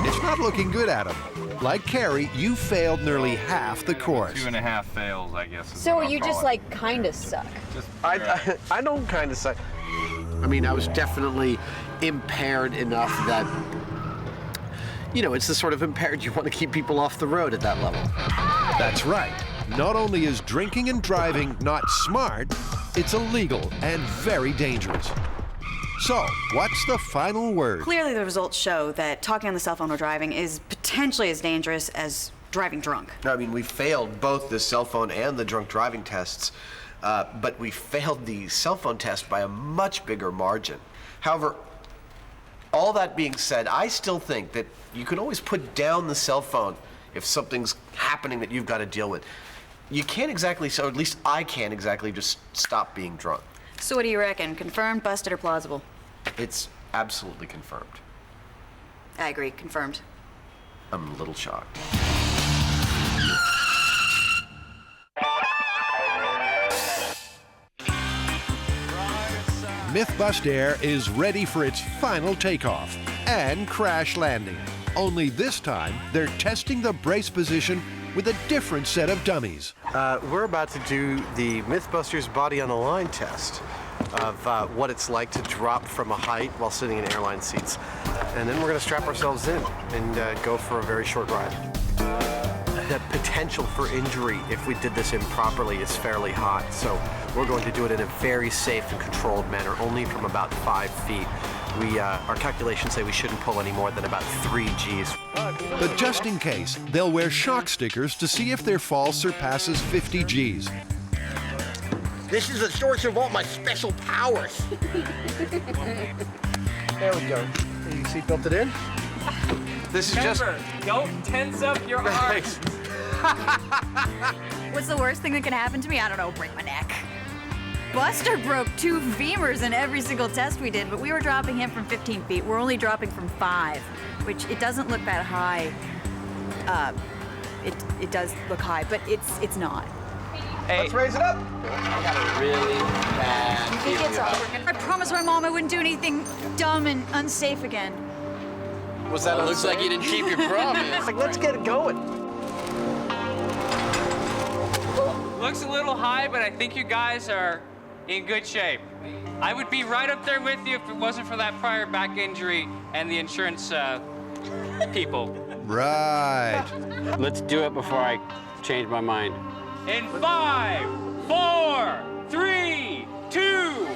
It's not looking good, Adam. Like Carrie, you failed nearly half the course. 2.5 fails, I guess. So you just like kind of suck. I don't kind of suck. I mean, I was definitely impaired enough that, you know, it's the sort of impaired you want to keep people off the road at that level. That's right. Not only is drinking and driving not smart, it's illegal and very dangerous. So, what's the final word? Clearly the results show that talking on the cell phone or driving is potentially as dangerous as driving drunk. I mean, we failed both the cell phone and the drunk driving tests, but we failed the cell phone test by a much bigger margin. However, all that being said, I still think that you can always put down the cell phone if something's happening that you've got to deal with. You can't exactly, so at least I can't exactly just stop being drunk. So what do you reckon? Confirmed, busted, or plausible? It's absolutely confirmed. I agree, confirmed. I'm a little shocked. MythBusters is ready for its final takeoff and crash landing. Only this time, they're testing the brace position with a different set of dummies. We're about to do the MythBusters body on the line test of what it's like to drop from a height while sitting in airline seats. And then we're going to strap ourselves in and go for a very short ride. The potential for injury if we did this improperly is fairly high, so we're going to do it in a very safe and controlled manner, only from about 5 feet. Our calculations say we shouldn't pull any more than about 3 Gs. But just in case, they'll wear shock stickers to see if their fall surpasses 50 Gs. This is the source of all my special powers. There we go. You seatbelted in? This is Remember, don't tense up your arms. What's the worst thing that can happen to me? I don't know, break my neck. Buster broke 2 femurs in every single test we did, but we were dropping him from 15 feet. We're only dropping from 5, which it doesn't look that high. It does look high, but it's not. Hey. Let's raise it up. I got a really bad feeling about it. I promised my mom I wouldn't do anything dumb and unsafe again. Was that? Well, it looks like you didn't keep your promise. Like, let's get it going. Looks a little high, but I think you guys are in good shape. I would be right up there with you if it wasn't for that prior back injury and the insurance people. Right. Let's do it before I change my mind. In 5, 4, 3, 2, 1.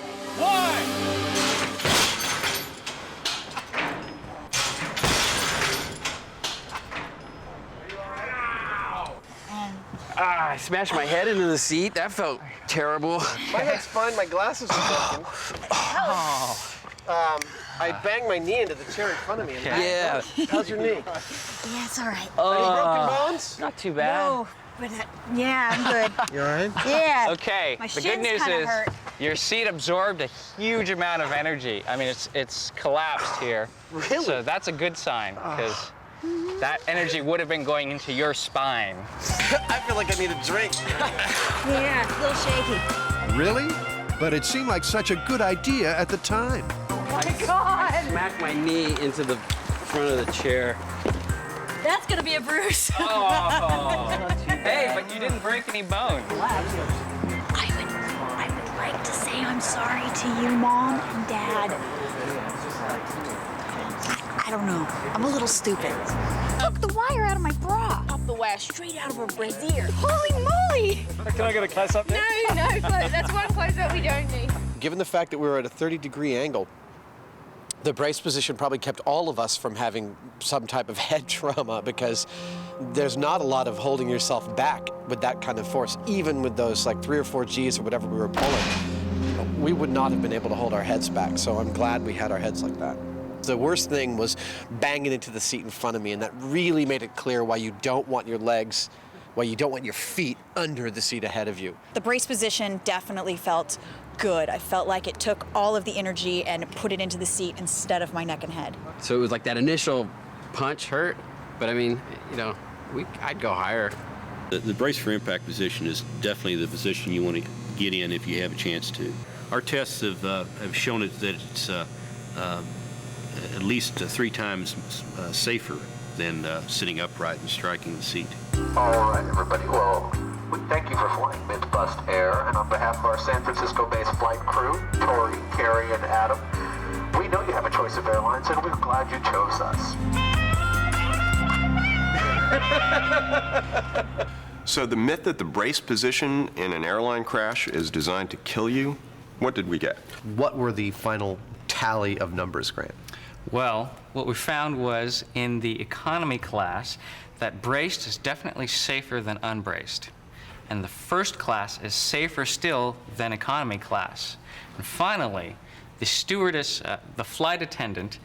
I smashed my head into the seat. That felt terrible. My head's fine. My glasses are broken. I banged my knee into the chair in front of me. Yeah. How's your knee? Yeah, it's all right. Any broken bones? Not too bad. No, but yeah, I'm good. You all right? Yeah. Okay, My the good shins news kinda is hurt. your seat absorbed a huge amount of energy. I mean, it's collapsed here. Really? So that's a good sign, because that energy would have been going into your spine. I feel like I need a drink. Yeah, a little shaky. Really? But it seemed like such a good idea at the time. Oh my God! Smacked my knee into the front of the chair. That's gonna be a bruise. Oh. Hey, but you didn't break any bones. I would like to say I'm sorry to you, Mom and Dad. I don't know. I'm a little stupid. Took the wire out of my bra. Popped the wire straight out of her brassiere. Holy moly! Can I get a close up? No, that's one close up we don't need. Given the fact that we were at a 30-degree angle, the brace position probably kept all of us from having some type of head trauma, because there's not a lot of holding yourself back with that kind of force. Even with those like 3 or 4 Gs or whatever we were pulling, we would not have been able to hold our heads back. So I'm glad we had our heads like that. The worst thing was banging into the seat in front of me, and that really made it clear why you don't want your legs, why you don't want your feet under the seat ahead of you. The brace position definitely felt good. I felt like it took all of the energy and put it into the seat instead of my neck and head. So it was like that initial punch hurt, but I mean, you know, I'd go higher. The brace for impact position is definitely the position you want to get in if you have a chance to. Our tests have shown it that it's at least 3 times safer than sitting upright and striking the seat. All right, everybody. Well, we thank you for flying MythBust Air, and on behalf of our San Francisco-based flight crew, Tori, Carrie, and Adam, we know you have a choice of airlines, and we're glad you chose us. So the myth that the brace position in an airline crash is designed to kill you, what did we get? What were the final tally of numbers, Grant? Well, what we found was in the economy class that braced is definitely safer than unbraced. And the first class is safer still than economy class. And finally, the stewardess, the flight attendant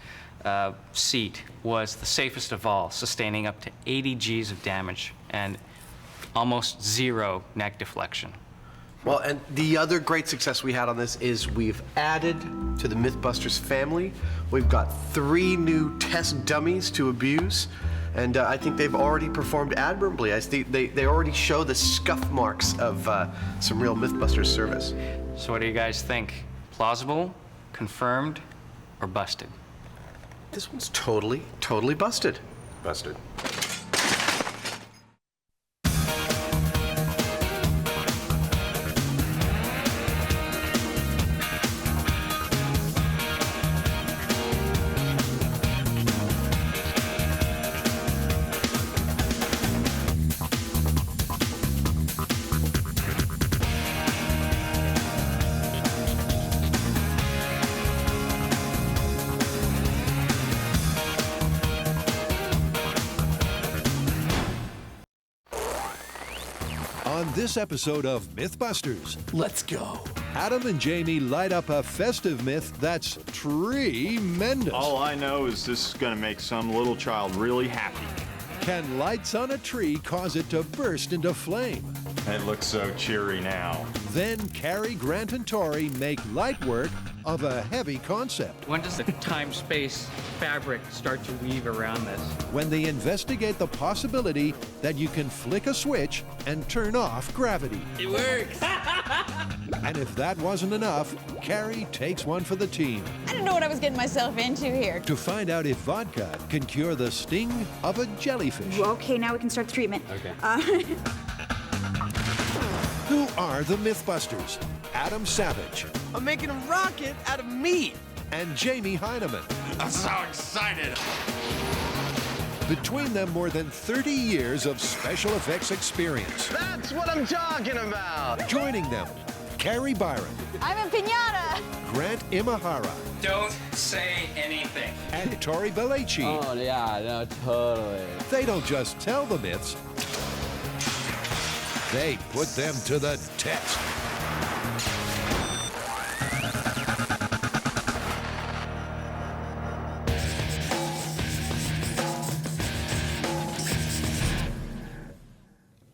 seat was the safest of all, sustaining up to 80 Gs of damage and almost 0 neck deflection. Well, and the other great success we had on this is we've added to the MythBusters family. We've got 3 new test dummies to abuse, and I think they've already performed admirably. I think they already show the scuff marks of some real MythBusters service. So what do you guys think? Plausible, confirmed, or busted? This one's totally busted. Busted. On this episode of MythBusters, let's go. Adam and Jamie light up a festive myth that's tremendous. All I know is this is going to make some little child really happy. Can lights on a tree cause it to burst into flame? It looks so cheery now. Then Carrie, Grant, and Tori make light work of a heavy concept. When does the time-space fabric start to weave around this? When they investigate the possibility that you can flick a switch and turn off gravity. It works! And if that wasn't enough, Carrie takes one for the team I didn't know what I was getting myself into here. to find out if vodka can cure the sting of a jellyfish. Okay, now we can start the treatment. Okay. Who are the MythBusters? Adam Savage I'm making a rocket out of meat. and Jamie Heineman. I'm so excited. Between them, more than 30 years of special effects experience. That's what I'm talking about. Joining them, Carrie Byron, I'm a piñata. Grant Imahara, Don't say anything. and Tori Belleci. Oh, yeah, no, totally. They don't just tell the myths, they put them to the test.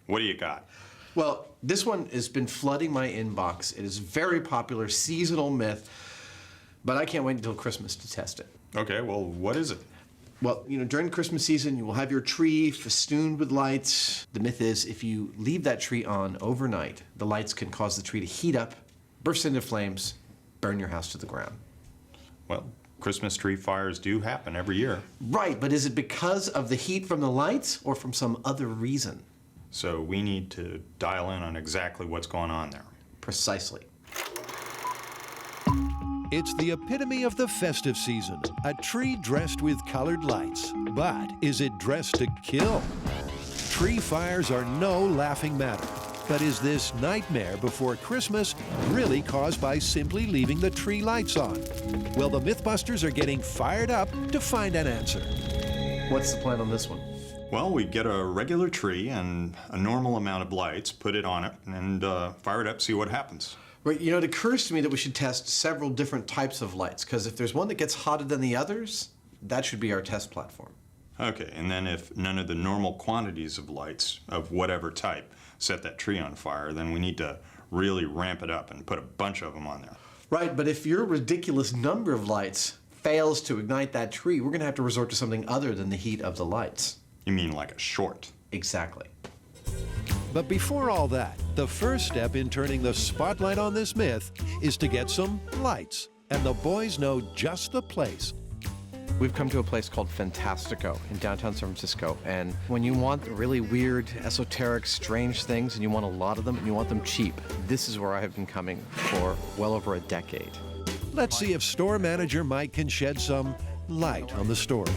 What do you got? Well, this one has been flooding my inbox. It is a very popular seasonal myth, but I can't wait until Christmas to test it. Okay, well, what is it? Well, you know, during Christmas season, you will have your tree festooned with lights. The myth is if you leave that tree on overnight, the lights can cause the tree to heat up, burst into flames, burn your house to the ground. Well, Christmas tree fires do happen every year. Right, but is it because of the heat from the lights or from some other reason? So we need to dial in on exactly what's going on there. Precisely. It's the epitome of the festive season, a tree dressed with colored lights. But is it dressed to kill? Tree fires are no laughing matter. But is this nightmare before Christmas really caused by simply leaving the tree lights on? Well, the MythBusters are getting fired up to find an answer. What's the plan on this one? Well, we get a regular tree and a normal amount of lights, put it on it, and fire it up, see what happens. Right, you know, it occurs to me that we should test several different types of lights, because if there's one that gets hotter than the others, that should be our test platform. Okay, and then if none of the normal quantities of lights, of whatever type, set that tree on fire, then we need to really ramp it up and put a bunch of them on there. Right, but if your ridiculous number of lights fails to ignite that tree, we're going to have to resort to something other than the heat of the lights. You mean like a short? Exactly. But before all that, the first step in turning the spotlight on this myth is to get some lights. And the boys know just the place. We've come to a place called Fantastico in downtown San Francisco, and when you want really weird, esoteric, strange things, and you want a lot of them, and you want them cheap, this is where I have been coming for well over a decade. Let's see if store manager Mike can shed some light on the story.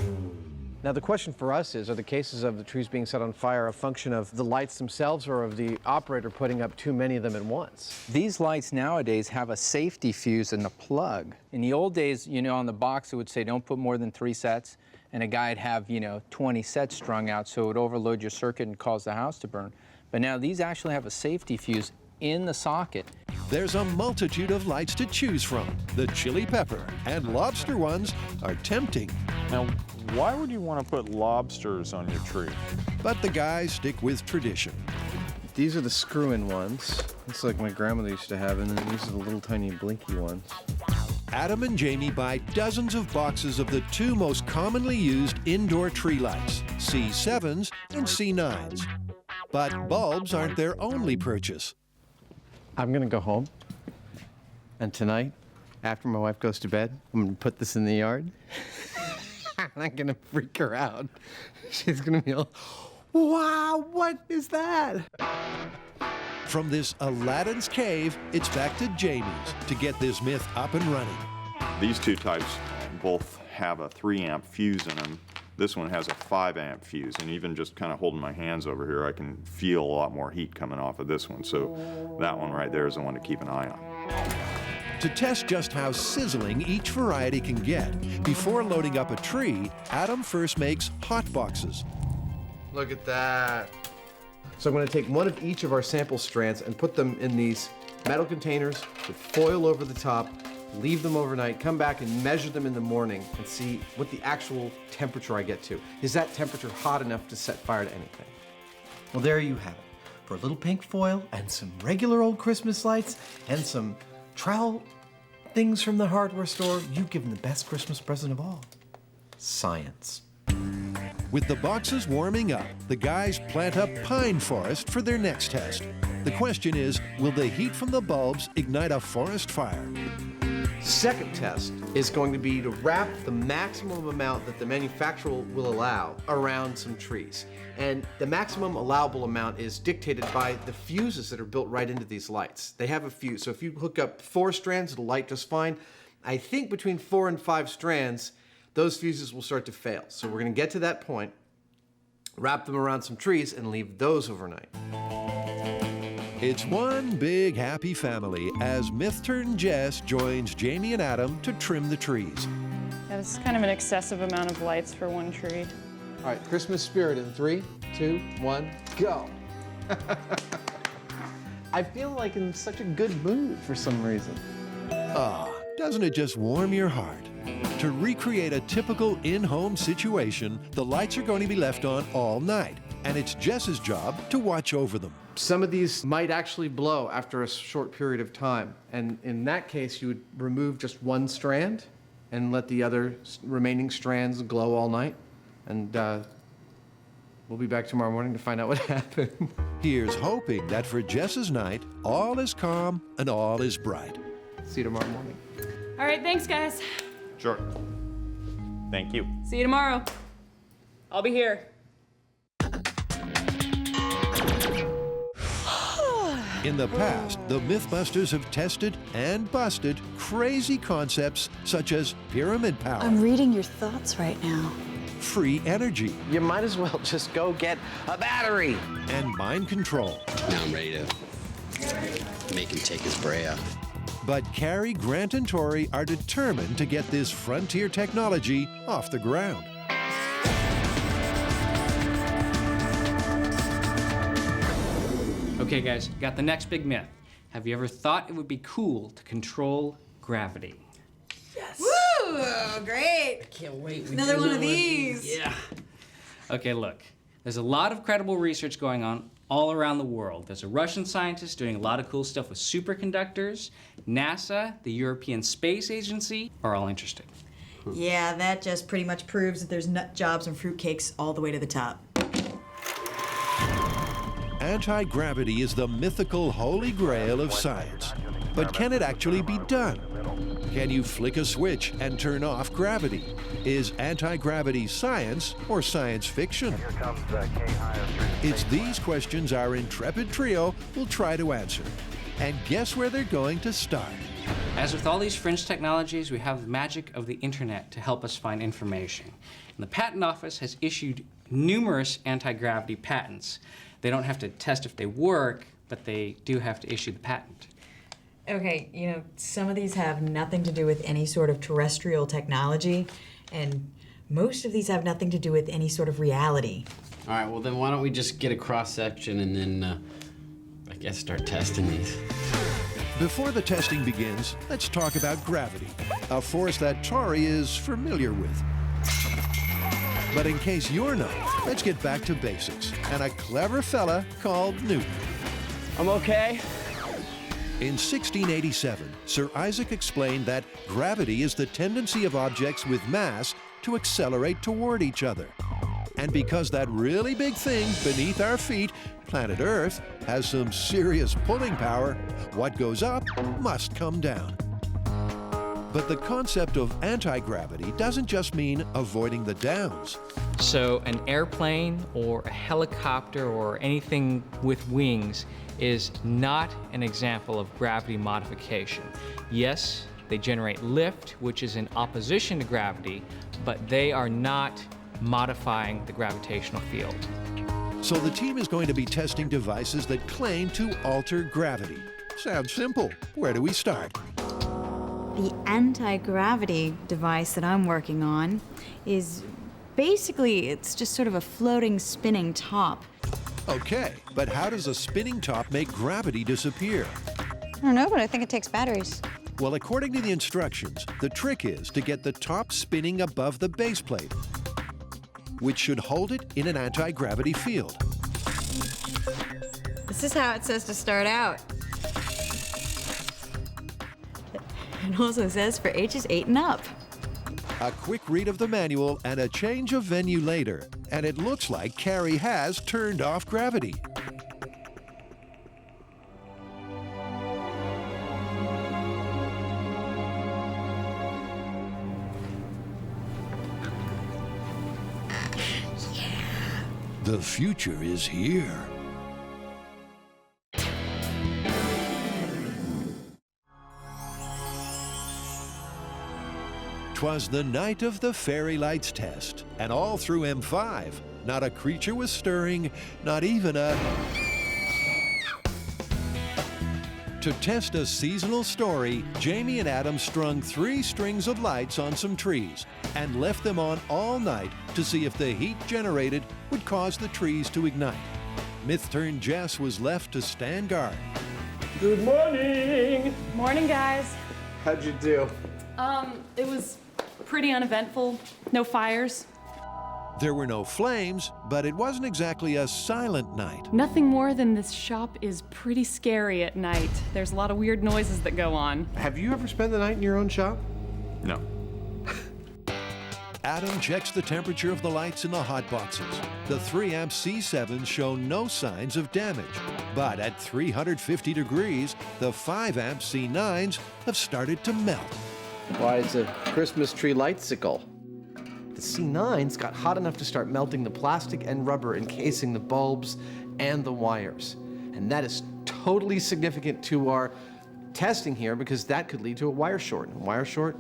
Now the question for us is, are the cases of the trees being set on fire a function of the lights themselves or of the operator putting up too many of them at once? These lights nowadays have a safety fuse and a plug. In the old days, you know, on the box it would say don't put more than 3 sets, and a guy'd have, 20 sets strung out, so it would overload your circuit and cause the house to burn. But now these actually have a safety fuse in the socket. There's a multitude of lights to choose from. The chili pepper and lobster ones are tempting. Now, why would you want to put lobsters on your tree? But the guys stick with tradition. These are the screw-in ones. It's like my grandmother used to have, and then these are the little tiny blinky ones. Adam and Jamie buy dozens of boxes of the 2 most commonly used indoor tree lights, C7s and C9s. But bulbs aren't their only purchase. I'm gonna go home, and tonight, after my wife goes to bed, I'm gonna put this in the yard. I'm gonna freak her out. She's gonna be all, wow, what is that? From this Aladdin's cave, it's back to Jamie's to get this myth up and running. These two types both have a 3-amp fuse in them. This one has a 5-amp fuse, and even just kind of holding my hands over here, I can feel a lot more heat coming off of this one. So that one right there is the one to keep an eye on. To test just how sizzling each variety can get, before loading up a tree, Adam first makes hot boxes. Look at that. So I'm going to take one of each of our sample strands and put them in these metal containers with foil over the top, leave them overnight, come back and measure them in the morning and see what the actual temperature I get to. Is that temperature hot enough to set fire to anything? Well, there you have it. For a little pink foil and some regular old Christmas lights and some trowel things from the hardware store, you've given the best Christmas present of all. Science. With the boxes warming up, the guys plant a pine forest for their next test. The question is, will the heat from the bulbs ignite a forest fire? Second test is going to be to wrap the maximum amount that the manufacturer will allow around some trees. And the maximum allowable amount is dictated by the fuses that are built right into these lights. They have a fuse, so if you hook up 4 strands, it'll light just fine. I think between 4 and 5 strands, those fuses will start to fail. So we're gonna get to that point, wrap them around some trees, and leave those overnight. It's one big happy family as Myth-Turned Jess joins Jamie and Adam to trim the trees. Yeah, this is kind of an excessive amount of lights for one tree. All right, Christmas spirit in 3, 2, 1, go. I feel like in such a good mood for some reason. Ah, doesn't it just warm your heart? To recreate a typical in-home situation, the lights are going to be left on all night, and it's Jess's job to watch over them. Some of these might actually blow after a short period of time, and in that case, you would remove just 1 strand and let the other remaining strands glow all night, and we'll be back tomorrow morning to find out what happened. Here's hoping that for Jess's night, all is calm and all is bright. See you tomorrow morning. All right, thanks, guys. Sure. Thank you. See you tomorrow. I'll be here. In the past, the MythBusters have tested and busted crazy concepts such as pyramid power, I'm reading your thoughts right now. free energy, You might as well just go get a battery. and mind control. Now I'm ready to make him take his bray out. But Carrie, Grant, and Tori are determined to get this frontier technology off the ground. Okay, guys, got the next big myth. Have you ever thought it would be cool to control gravity? Woo! Great. Can't wait. Another one of these. Yeah. Okay, look. There's a lot of credible research going on all around the world. There's a Russian scientist doing a lot of cool stuff with superconductors. NASA, the European Space Agency are all interested. Yeah, that just pretty much proves that there's nut jobs and fruitcakes all the way to the top. Anti-gravity is the mythical holy grail of science. But can it actually be done? Can you flick a switch and turn off gravity? Is anti-gravity science or science fiction? It's these questions our intrepid trio will try to answer. And guess where they're going to start? As with all these fringe technologies, we have the magic of the internet to help us find information. And the Patent Office has issued numerous anti-gravity patents. They don't have to test if they work, but they do have to issue the patent. Okay, you know, some of these have nothing to do with any sort of terrestrial technology, and most of these have nothing to do with any sort of reality. All right, well then why don't we just get a cross-section and then, I guess, start testing these. Before the testing begins, let's talk about gravity, a force that Tori is familiar with. But in case you're not, let's get back to basics and a clever fella called Newton. I'm okay. In 1687, Sir Isaac explained that gravity is the tendency of objects with mass to accelerate toward each other. And because that really big thing beneath our feet, planet Earth, has some serious pulling power, what goes up must come down. But the concept of anti-gravity doesn't just mean avoiding the downs. So an airplane or a helicopter or anything with wings is not an example of gravity modification. Yes, they generate lift, which is in opposition to gravity, but they are not modifying the gravitational field. So the team is going to be testing devices that claim to alter gravity. Sounds simple. Where do we start? The anti-gravity device that I'm working on is basically, it's just sort of a floating, spinning top. Okay, but how does a spinning top make gravity disappear? I don't know, but I think it takes batteries. Well, according to the instructions, the trick is to get the top spinning above the base plate, which should hold it in an anti-gravity field. This is how it says to start out. It also says for ages 8 and up. A quick read of the manual and a change of venue later, and it looks like Carrie has turned off gravity. The future is here. 'Twas the night of the fairy lights test, and all through M5, not a creature was stirring, not even a... To test a seasonal story, Jamie and Adam strung 3 strings of lights on some trees and left them on all night to see if the heat generated would cause the trees to ignite. Myth-turned Jess was left to stand guard. Good morning. Morning, guys. How'd you do? It was pretty uneventful. No fires. There were no flames, but it wasn't exactly a silent night. Nothing more than this shop is pretty scary at night. There's a lot of weird noises that go on. Have you ever spent the night in your own shop? No. Adam checks the temperature of the lights in the hot boxes. The 3-amp C7s show no signs of damage. But at 350 degrees, the 5-amp C9s have started to melt. Why, it's a Christmas tree lightsicle. The C9s got hot enough to start melting the plastic and rubber encasing the bulbs and the wires. And that is totally significant to our testing here because that could lead to a wire short. And a wire short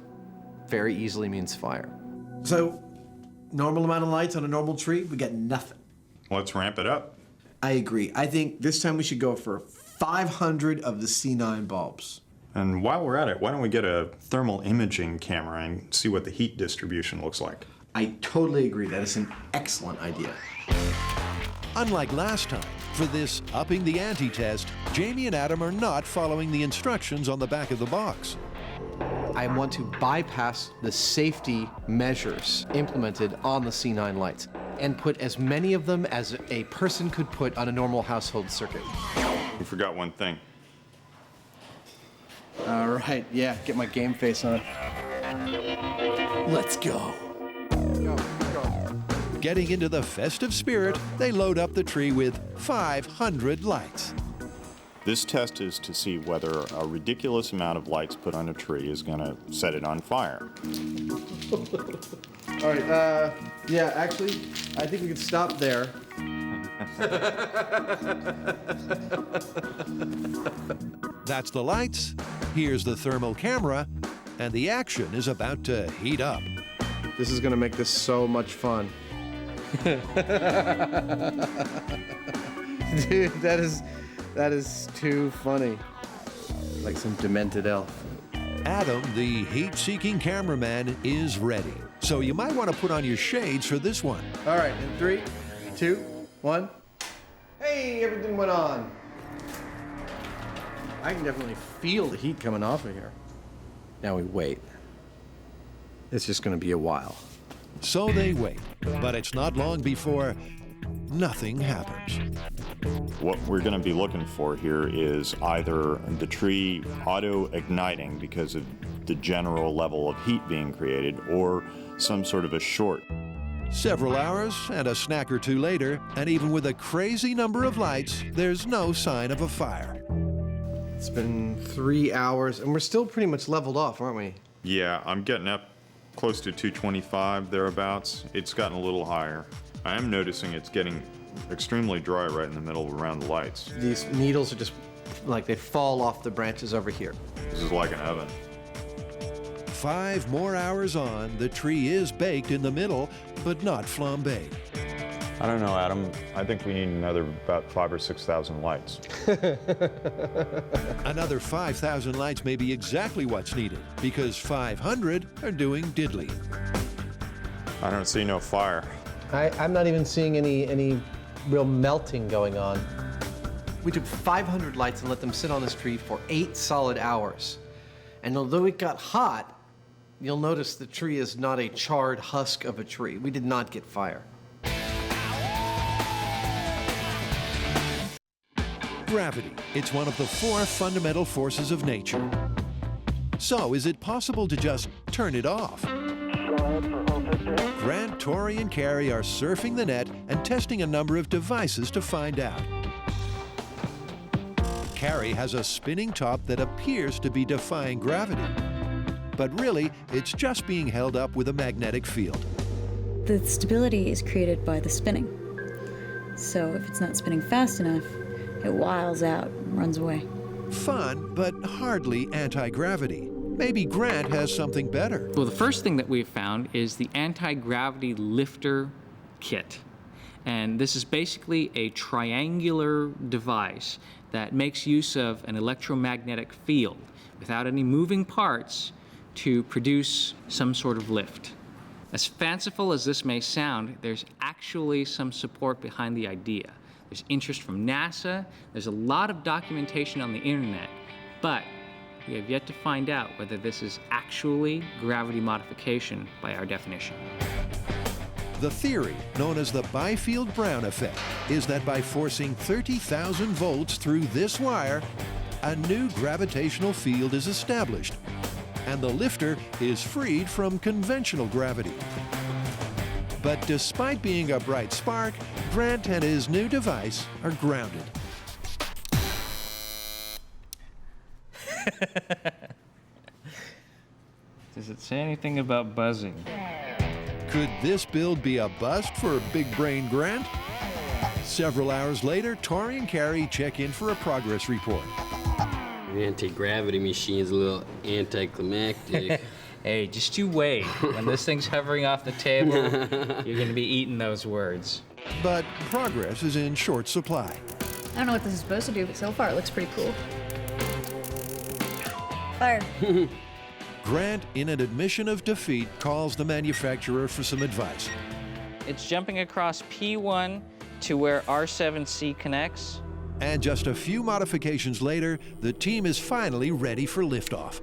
very easily means fire. So, normal amount of lights on a normal tree, we get nothing. Let's ramp it up. I agree. I think this time we should go for 500 of the C9 bulbs. And while we're at it, why don't we get a thermal imaging camera and see what the heat distribution looks like? I totally agree. That is an excellent idea. Unlike last time, for this upping the ante test, Jamie and Adam are not following the instructions on the back of the box. I want to bypass the safety measures implemented on the C9 lights and put as many of them as a person could put on a normal household circuit. We forgot one thing. All right, yeah, get my game face on. Let's go. Getting into the festive spirit, they load up the tree with 500 lights. This test is to see whether a ridiculous amount of lights put on a tree is going to set it on fire. All right, yeah, actually, I think we could stop there. That's the lights, here's the thermal camera, and the action is about to heat up. This is gonna make this so much fun. Dude, that is too funny. Like some demented elf. Adam, the heat-seeking cameraman, is ready. So you might want to put on your shades for this one. All right, in 3, 2, 1. Hey, everything went on. I can definitely feel the heat coming off of here. Now we wait. It's just gonna be a while. So they wait, but it's not long before nothing happens. What we're going to be looking for here is either the tree auto-igniting because of the general level of heat being created, or some sort of a short. Several hours and a snack or two later, and even with a crazy number of lights, there's no sign of a fire. It's been 3 hours, and we're still pretty much leveled off, aren't we? Yeah, I'm getting up close to 225, thereabouts. It's gotten a little higher. I am noticing it's getting extremely dry right in the middle around the lights. These needles are just like they fall off the branches over here. This is like an oven. 5 more hours on, the tree is baked in the middle, but not flambéed. I don't know, Adam. I think we need another about 5,000 or 6,000 lights. Another 5,000 lights may be exactly what's needed, because 500 are doing diddly. I don't see no fire. I'm not even seeing any real melting going on. We took 500 lights and let them sit on this tree for 8 solid hours. And although it got hot, you'll notice the tree is not a charred husk of a tree. We did not get fire. Gravity. It's one of the 4 fundamental forces of nature. So, is it possible to just turn it off? Grant, Tori, and Carrie are surfing the net and testing a number of devices to find out. Carrie has a spinning top that appears to be defying gravity. But really, it's just being held up with a magnetic field. The stability is created by the spinning. So if it's not spinning fast enough, it wiles out and runs away. Fun, but hardly anti-gravity. Maybe Grant has something better. Well, the first thing that we've found is the anti-gravity lifter kit. And this is basically a triangular device that makes use of an electromagnetic field without any moving parts to produce some sort of lift. As fanciful as this may sound, there's actually some support behind the idea. There's interest from NASA, there's a lot of documentation on the internet, but we have yet to find out whether this is actually gravity modification by our definition. The theory, known as the Byfield-Brown effect, is that by forcing 30,000 volts through this wire, a new gravitational field is established, and the lifter is freed from conventional gravity. But despite being a bright spark, Grant and his new device are grounded. Does it say anything about buzzing? Could this build be a bust for Big Brain Grant? Several hours later, Tori and Carrie check in for a progress report. Anti-gravity machine's a little anticlimactic. Hey, just you wait. When this thing's hovering off the table, you're gonna be eating those words. But progress is in short supply. I don't know what this is supposed to do, but so far it looks pretty cool. Fire. Grant, in an admission of defeat, calls the manufacturer for some advice. It's jumping across P1 to where R7C connects. And just a few modifications later, the team is finally ready for liftoff.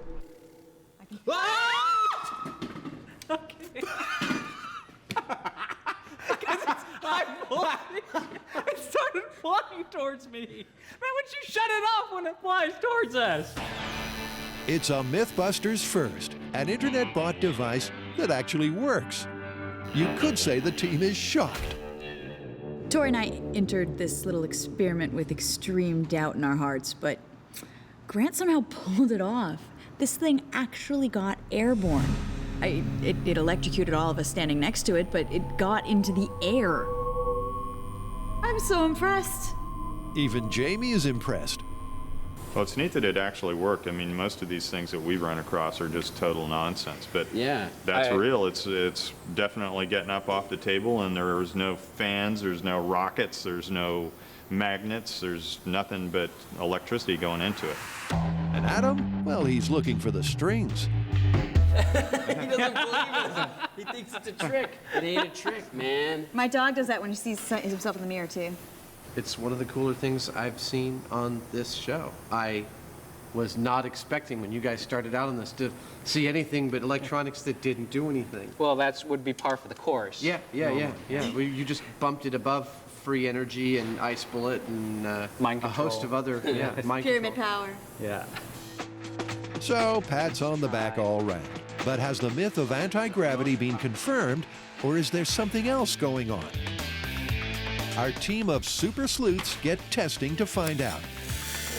It started flying towards me. Man, why don't you shut it off when it flies towards us? It's a MythBusters first, an internet-bought device that actually works. You could say the team is shocked. Tori and I entered this little experiment with extreme doubt in our hearts, but Grant somehow pulled it off. This thing actually got airborne. It electrocuted all of us standing next to it, but it got into the air. I'm so impressed. Even Jamie is impressed. Well, it's neat that it actually worked. I mean, most of these things that we run across are just total nonsense, but yeah, that's real. It's definitely getting up off the table, and there's no fans, there's no rockets, there's no magnets, there's nothing but electricity going into it. And Adam, well, he's looking for the strings. He doesn't believe it. He thinks it's a trick. It ain't a trick, man. My dog does that when he sees himself in the mirror, too. It's one of the cooler things I've seen on this show. I was not expecting, when you guys started out on this, to see anything but electronics that didn't do anything. Well, that would be par for the course. Yeah. You just bumped it above free energy and ice bullet and a host of other mind Pyramid control. power. Yeah. So, pats on the back all round. But has the myth of anti-gravity been confirmed, or is there something else going on? Our team of super sleuths get testing to find out.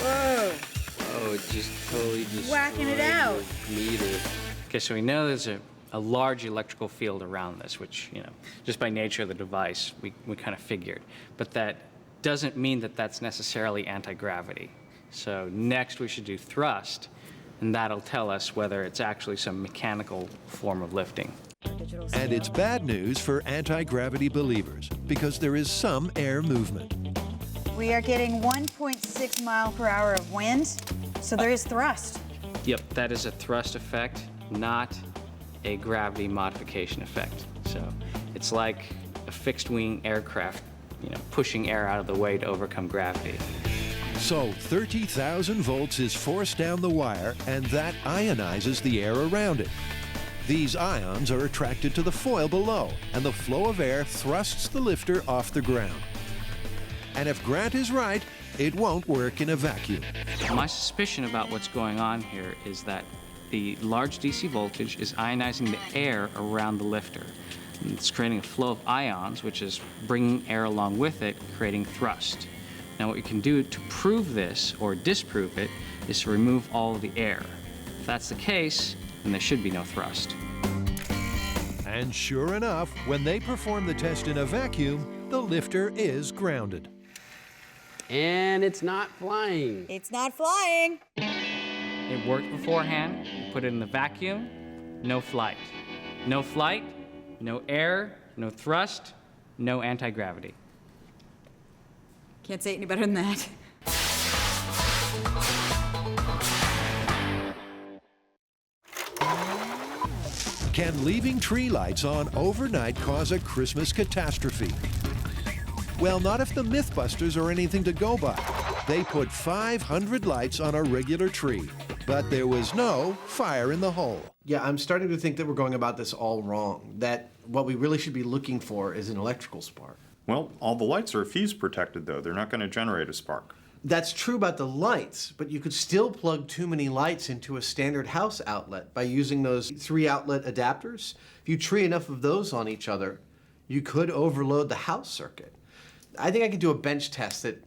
Whoa. Oh, it just totally Whacking it out. meter. Okay, so we know there's a large electrical field around this, which, just by nature of the device, we kind of figured. But that doesn't mean that that's necessarily anti-gravity. So next we should do thrust, and that'll tell us whether it's actually some mechanical form of lifting. And it's bad news for anti-gravity believers, because there is some air movement. We are getting 1.6 mile per hour of wind, so there is thrust. Yep, that is a thrust effect, not a gravity modification effect. So it's like a fixed-wing aircraft, pushing air out of the way to overcome gravity. So 30,000 volts is forced down the wire, and that ionizes the air around it. These ions are attracted to the foil below, and the flow of air thrusts the lifter off the ground. And if Grant is right, it won't work in a vacuum. My suspicion about what's going on here is that the large DC voltage is ionizing the air around the lifter. And it's creating a flow of ions, which is bringing air along with it, creating thrust. Now what you can do to prove this, or disprove it, is to remove all of the air. If that's the case, then there should be no thrust. And sure enough, when they perform the test in a vacuum, the lifter is grounded. And it's not flying. It's not flying. It worked beforehand, you put it in the vacuum, no flight. No flight, no air, no thrust, no anti-gravity. Can't say it any better than that. Can leaving tree lights on overnight cause a Christmas catastrophe? Well, not if the MythBusters are anything to go by. They put 500 lights on a regular tree, but there was no fire in the hole. Yeah, I'm starting to think that we're going about this all wrong, that what we really should be looking for is an electrical spark. Well, all the lights are fuse protected, though. They're not going to generate a spark. That's true about the lights, but you could still plug too many lights into a standard house outlet by using those 3-outlet adapters. If you tree enough of those on each other, you could overload the house circuit. I think I could do a bench test that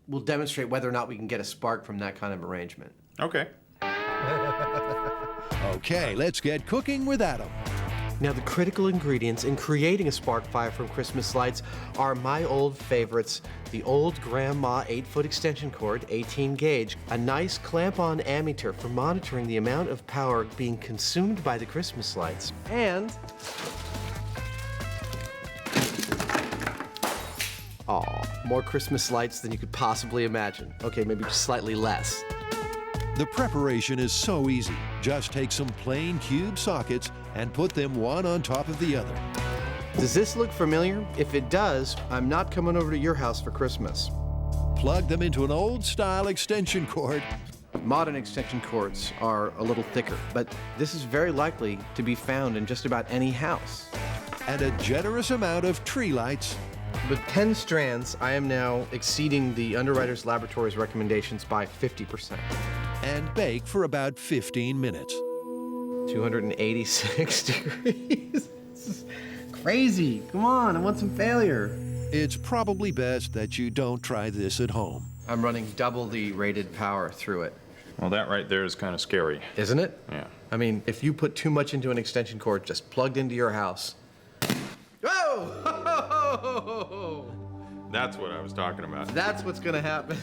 will demonstrate whether or not we can get a spark from that kind of arrangement. Okay. Okay, let's get cooking with Adam. Now, the critical ingredients in creating a spark fire from Christmas lights are my old favorites: the old grandma 8-foot extension cord, 18 gauge, a nice clamp-on ammeter for monitoring the amount of power being consumed by the Christmas lights, and more Christmas lights than you could possibly imagine. Okay, maybe just slightly less. The preparation is so easy. Just take some plain cube sockets and put them one on top of the other. Does this look familiar? If it does, I'm not coming over to your house for Christmas. Plug them into an old-style extension cord. Modern extension cords are a little thicker, but this is very likely to be found in just about any house. And a generous amount of tree lights. With 10 strands, I am now exceeding the Underwriters Laboratories recommendations by 50%. And bake for about 15 minutes. 286 degrees. This is crazy. Come on, I want some failure. It's probably best that you don't try this at home. I'm running double the rated power through it. Well, that right there is kind of scary. Isn't it? Yeah. I mean, if you put too much into an extension cord just plugged into your house. Whoa! That's what I was talking about. That's what's gonna happen.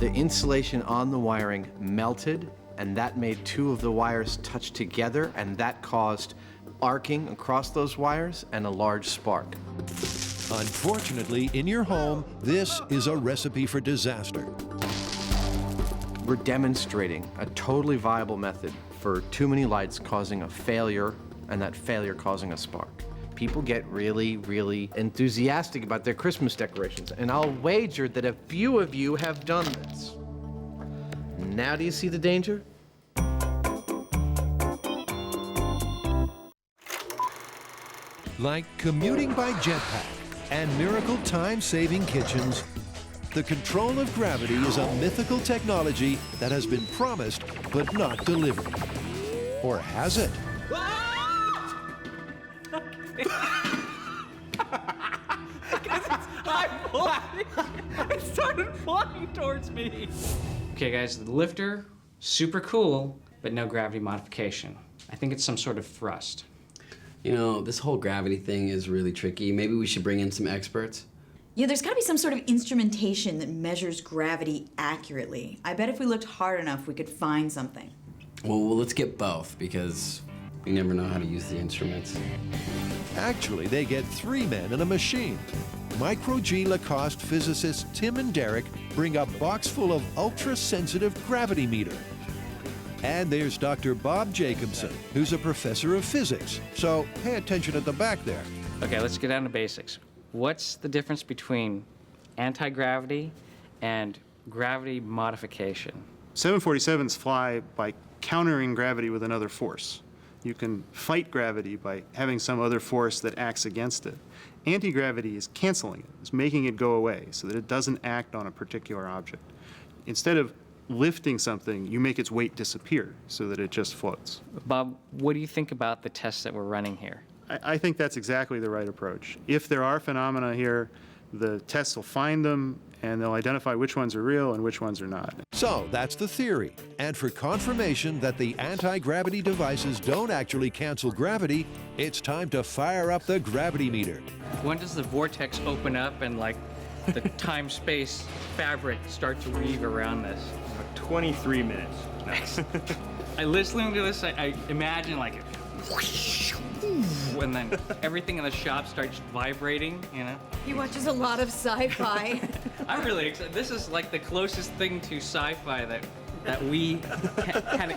The insulation on the wiring melted, and that made 2 of the wires touch together, and that caused arcing across those wires and a large spark. Unfortunately, in your home, this is a recipe for disaster. We're demonstrating a totally viable method for too many lights causing a failure, and that failure causing a spark. People get really, really enthusiastic about their Christmas decorations, and I'll wager that a few of you have done this. Now do you see the danger? Like commuting by jetpack and miracle time-saving kitchens, the control of gravity is a mythical technology that has been promised but not delivered. Or has it? It started flying towards me. Okay, guys, the lifter, super cool, but no gravity modification. I think it's some sort of thrust. You know, this whole gravity thing is really tricky. Maybe we should bring in some experts. Yeah, there's gotta be some sort of instrumentation that measures gravity accurately. I bet if we looked hard enough, we could find something. Well, let's get both, because we never know how to use the instruments. Actually, they get 3 men and a machine. Micro G Lacoste physicists Tim and Derek bring a box full of ultra-sensitive gravity meter. And there's Dr. Bob Jacobson, who's a professor of physics. So pay attention at the back there. Okay, let's get down to basics. What's the difference between anti-gravity and gravity modification? 747s fly by countering gravity with another force. You can fight gravity by having some other force that acts against it. Anti-gravity is canceling it. It's making it go away so that it doesn't act on a particular object. Instead of lifting something, you make its weight disappear so that it just floats. Bob, what do you think about the tests that we're running here? I think that's exactly the right approach. If there are phenomena here, the tests will find them and they'll identify which ones are real and which ones are not. So that's the theory. And for confirmation that the anti-gravity devices don't actually cancel gravity, it's time to fire up the gravity meter. When does the vortex open up and like the time-space fabric start to weave around this? 23 minutes. Nice. I listening to this, I imagine like and then everything in the shop starts vibrating, you know? He watches a lot of sci-fi. I'm really excited. This is like the closest thing to sci-fi that we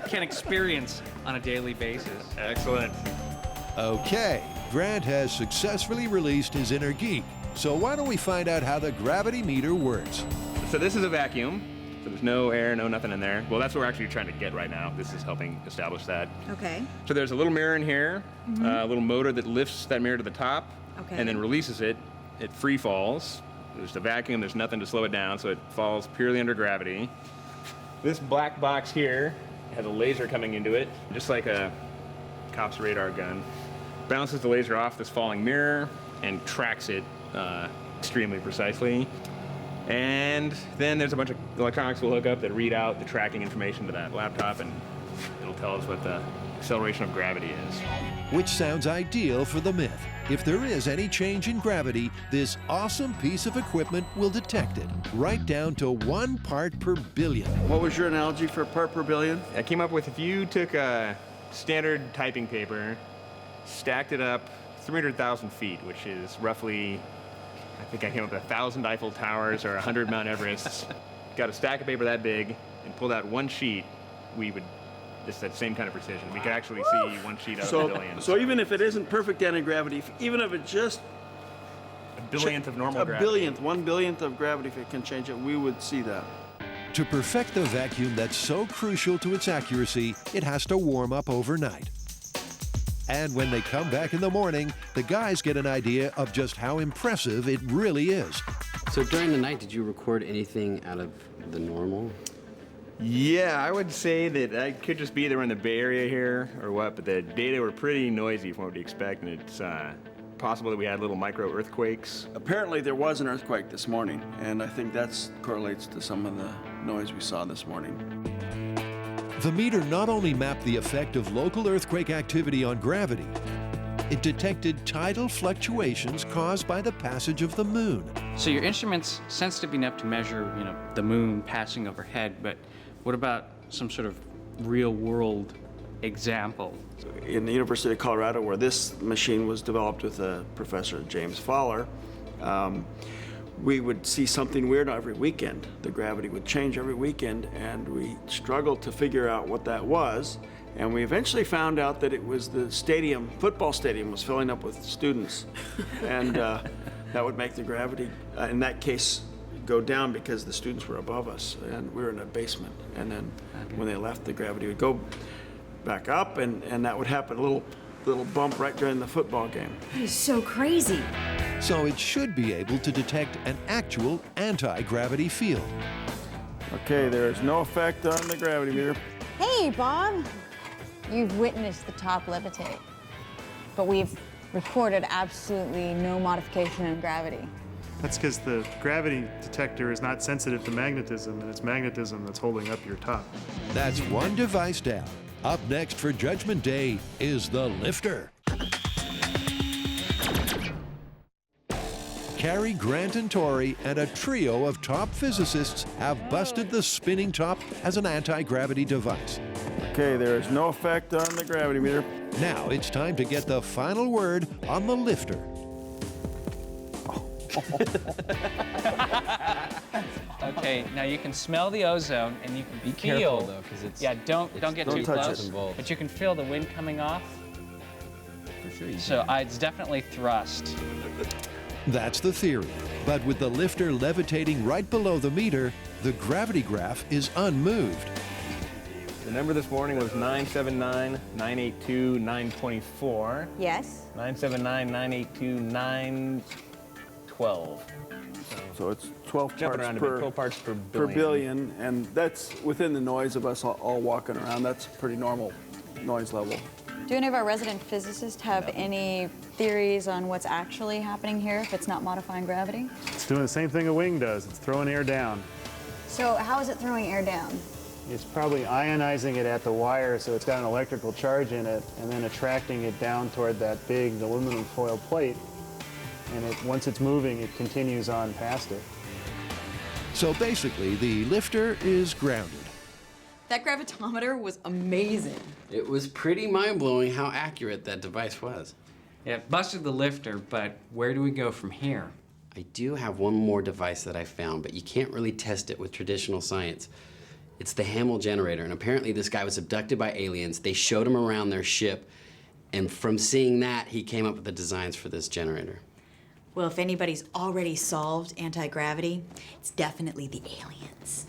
can experience on a daily basis. Excellent. Okay, Grant has successfully released his inner geek. So why don't we find out how the gravity meter works? So this is a vacuum. So there's no air, no nothing in there. Well, that's what we're actually trying to get right now. This is helping establish that. Okay. So there's a little mirror in here, Mhm. a little motor that lifts that mirror to the top, Okay. and then releases it. It free falls. There's a vacuum, there's nothing to slow it down, so it falls purely under gravity. This black box here has a laser coming into it, just like a cop's radar gun. Bounces the laser off this falling mirror and tracks it extremely precisely. And then there's a bunch of electronics we'll hook up that read out the tracking information to that laptop, and it'll tell us what the acceleration of gravity is. Which sounds ideal for the myth. If there is any change in gravity, this awesome piece of equipment will detect it, right down to 1 part per billion. What was your analogy for part per billion? I came up with if you took a standard typing paper, stacked it up 300,000 feet, which is roughly, I think I came up with 1,000 Eiffel Towers or 100 Mount Everests, got a stack of paper that big, and pulled out one sheet, we would, just that same kind of precision. We could actually see one sheet out of a billion. So even if it isn't perfect anti-gravity, even if it's just a billionth of normal gravity. A billionth, 1/1000th of gravity, if it can change it, we would see that. To perfect the vacuum that's so crucial to its accuracy, it has to warm up overnight. And when they come back in the morning, the guys get an idea of just how impressive it really is. So during the night, did you record anything out of the normal? Yeah, I would say that I could just be there in the Bay Area here or what, but the data were pretty noisy from what we'd expect, and it's possible that we had little micro earthquakes. Apparently there was an earthquake this morning, and I think that correlates to some of the noise we saw this morning. The meter not only mapped the effect of local earthquake activity on gravity, it detected tidal fluctuations caused by the passage of the moon. So your instrument's sensitive enough to measure, you know, the moon passing overhead, but what about some sort of real-world example? In the University of Colorado, where this machine was developed with Professor James Fowler, we would see something weird every weekend. The gravity would change every weekend, and we struggled to figure out what that was. And we eventually found out that it was the stadium, football stadium was filling up with students. And that would make the gravity, in that case, go down because the students were above us and we were in a basement. And then when they left, the gravity would go back up, and that would happen, a little bump right during the football game. That is so crazy. So it should be able to detect an actual anti-gravity field. Okay, there is no effect on the gravity meter. Hey, Bob. You've witnessed the top levitate, but we've recorded absolutely no modification in gravity. That's because the gravity detector is not sensitive to magnetism, and it's magnetism that's holding up your top. That's one device down. Up next for Judgment Day is the lifter. Carrie, Grant, and Tori and a trio of top physicists have busted the spinning top as an anti-gravity device. Okay, there is no effect on the gravity meter. Now it's time to get the final word on the lifter. Okay, now you can smell the ozone and you can Be feel. careful though, because it's. Yeah, don't get don't too touch close. it. But you can feel the wind coming off. For So it's definitely thrust. That's the theory. But with the lifter levitating right below the meter, the gravity graph is unmoved. The number this morning was 979, 982, 924. Yes. 979, 982, 912. So it's 12 Jumping parts around a per, bit, 12 parts per per billion, and that's within the noise of us all walking around. That's a pretty normal noise level. Do any of our resident physicists have any theories on what's actually happening here if it's not modifying gravity? It's doing the same thing a wing does. It's throwing air down. So how is it throwing air down? It's probably ionizing it at the wire, so it's got an electrical charge in it, and then attracting it down toward that big aluminum foil plate. And once it's moving, it continues on past it. So basically, the lifter is grounded. That gravitometer was amazing. It was pretty mind-blowing how accurate that device was. Yeah, it busted the lifter, but where do we go from here? I do have one more device that I found, but you can't really test it with traditional science. It's the Hamill generator, and apparently this guy was abducted by aliens. They showed him around their ship, and from seeing that, he came up with the designs for this generator. Well, if anybody's already solved anti-gravity, it's definitely the aliens.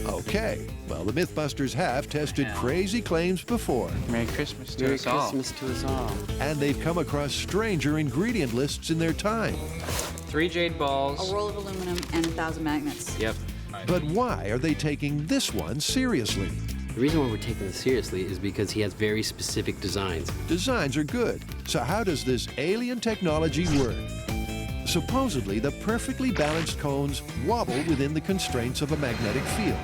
Okay, well, the MythBusters have tested crazy claims before. Merry Christmas to Merry us all. Christmas to us all. And they've come across stranger ingredient lists in their time. 3 jade balls. A roll of aluminum and 1,000 magnets. Yep. But why are they taking this one seriously? The reason why we're taking this seriously is because he has very specific designs. Designs are good. So how does this alien technology work? Supposedly, the perfectly balanced cones wobble within the constraints of a magnetic field.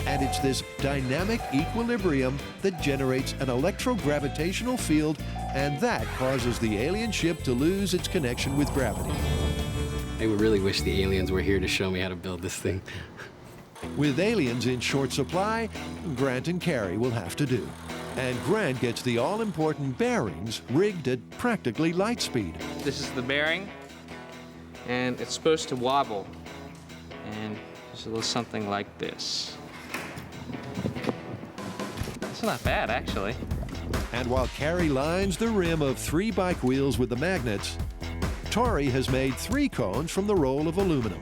And it's this dynamic equilibrium that generates an electrogravitational field, and that causes the alien ship to lose its connection with gravity. I really wish the aliens were here to show me how to build this thing. With aliens in short supply, Grant and Carrie will have to do. And Grant gets the all-important bearings rigged at practically light speed. This is the bearing, and it's supposed to wobble. And it's a little something like this. It's not bad, actually. And while Carrie lines the rim of 3 bike wheels with the magnets, Tori has made 3 cones from the roll of aluminum.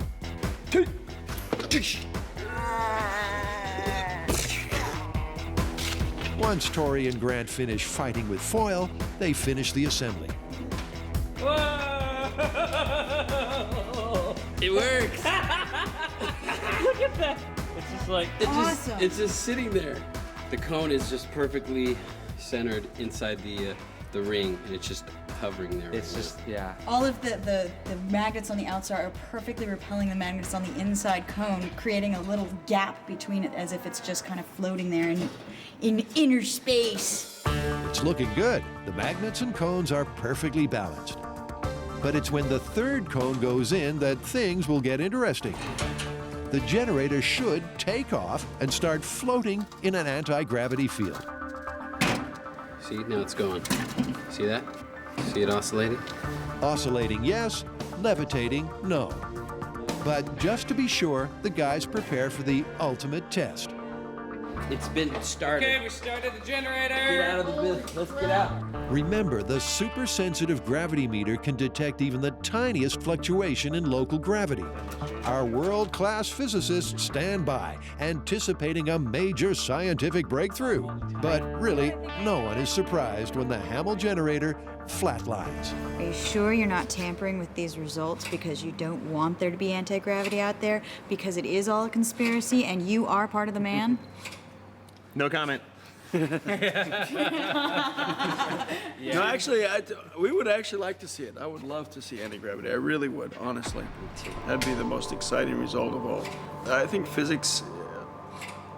Once Tori and Grant finish fighting with foil, they finish the assembly. It works! Look at that! It's just like... It's just sitting there. The cone is just perfectly centered inside the ring, and it's just hovering there. It's just, yeah. All of the magnets on the outside are perfectly repelling the magnets on the inside cone, creating a little gap between it as if it's just kind of floating there in inner space. It's looking good. The magnets and cones are perfectly balanced. But it's when the 3rd cone goes in that things will get interesting. The generator should take off and start floating in an anti-gravity field. See, now it's going. See that? See it oscillating? Oscillating, yes. Levitating, no. But just to be sure, the guys prepare for the ultimate test. It's been started. Okay, we started the generator. Get out of the booth. Let's get out. Remember, the super-sensitive gravity meter can detect even the tiniest fluctuation in local gravity. Our world-class physicists stand by, anticipating a major scientific breakthrough. But really, no one is surprised when the Hamill generator flatlines. Are you sure you're not tampering with these results because you don't want there to be anti-gravity out there? Because it is all a conspiracy and you are part of the man? No comment. No, actually, we would actually like to see it. I would love to see anti-gravity. I really would, honestly. That'd be the most exciting result of all. I think physics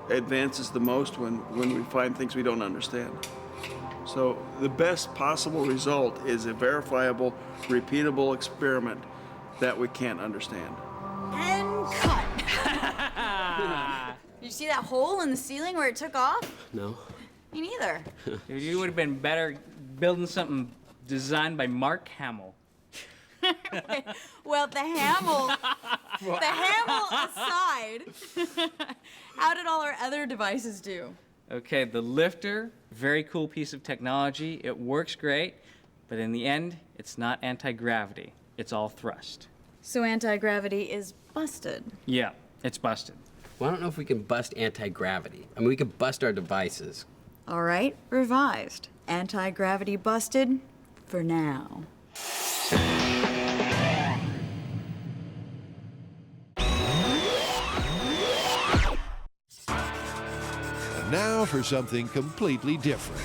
advances the most when we find things we don't understand. So the best possible result is a verifiable, repeatable experiment that we can't understand. And cut. You see that hole in the ceiling where it took off? No. Me neither. You would have been better building something designed by Mark Hamill. Well, the Hamill aside, how did all our other devices do? Okay, the lifter, very cool piece of technology. It works great, But in the end, it's not anti-gravity. It's all thrust. So anti-gravity is busted. Yeah, it's busted. Well, I don't know if we can bust anti-gravity. I mean, we could bust our devices. All right, revised. Anti-gravity busted for now. And now for something completely different.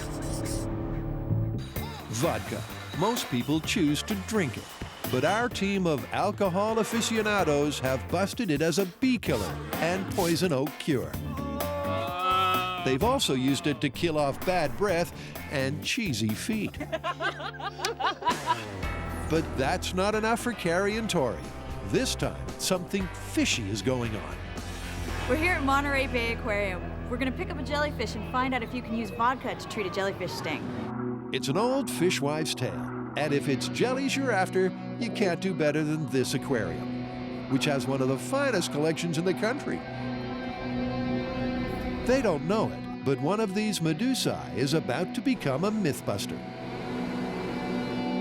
Vodka. Most people choose to drink it, but our team of alcohol aficionados have busted it as a bee killer and poison oak cure. They've also used it to kill off bad breath and cheesy feet. But that's not enough for Carrie and Tori. This time, something fishy is going on. We're here at Monterey Bay Aquarium. We're gonna pick up a jellyfish and find out if you can use vodka to treat a jellyfish sting. It's an old fishwife's tale, and if it's jellies you're after, you can't do better than this aquarium, which has one of the finest collections in the country. They don't know it, but one of these medusae is about to become a mythbuster.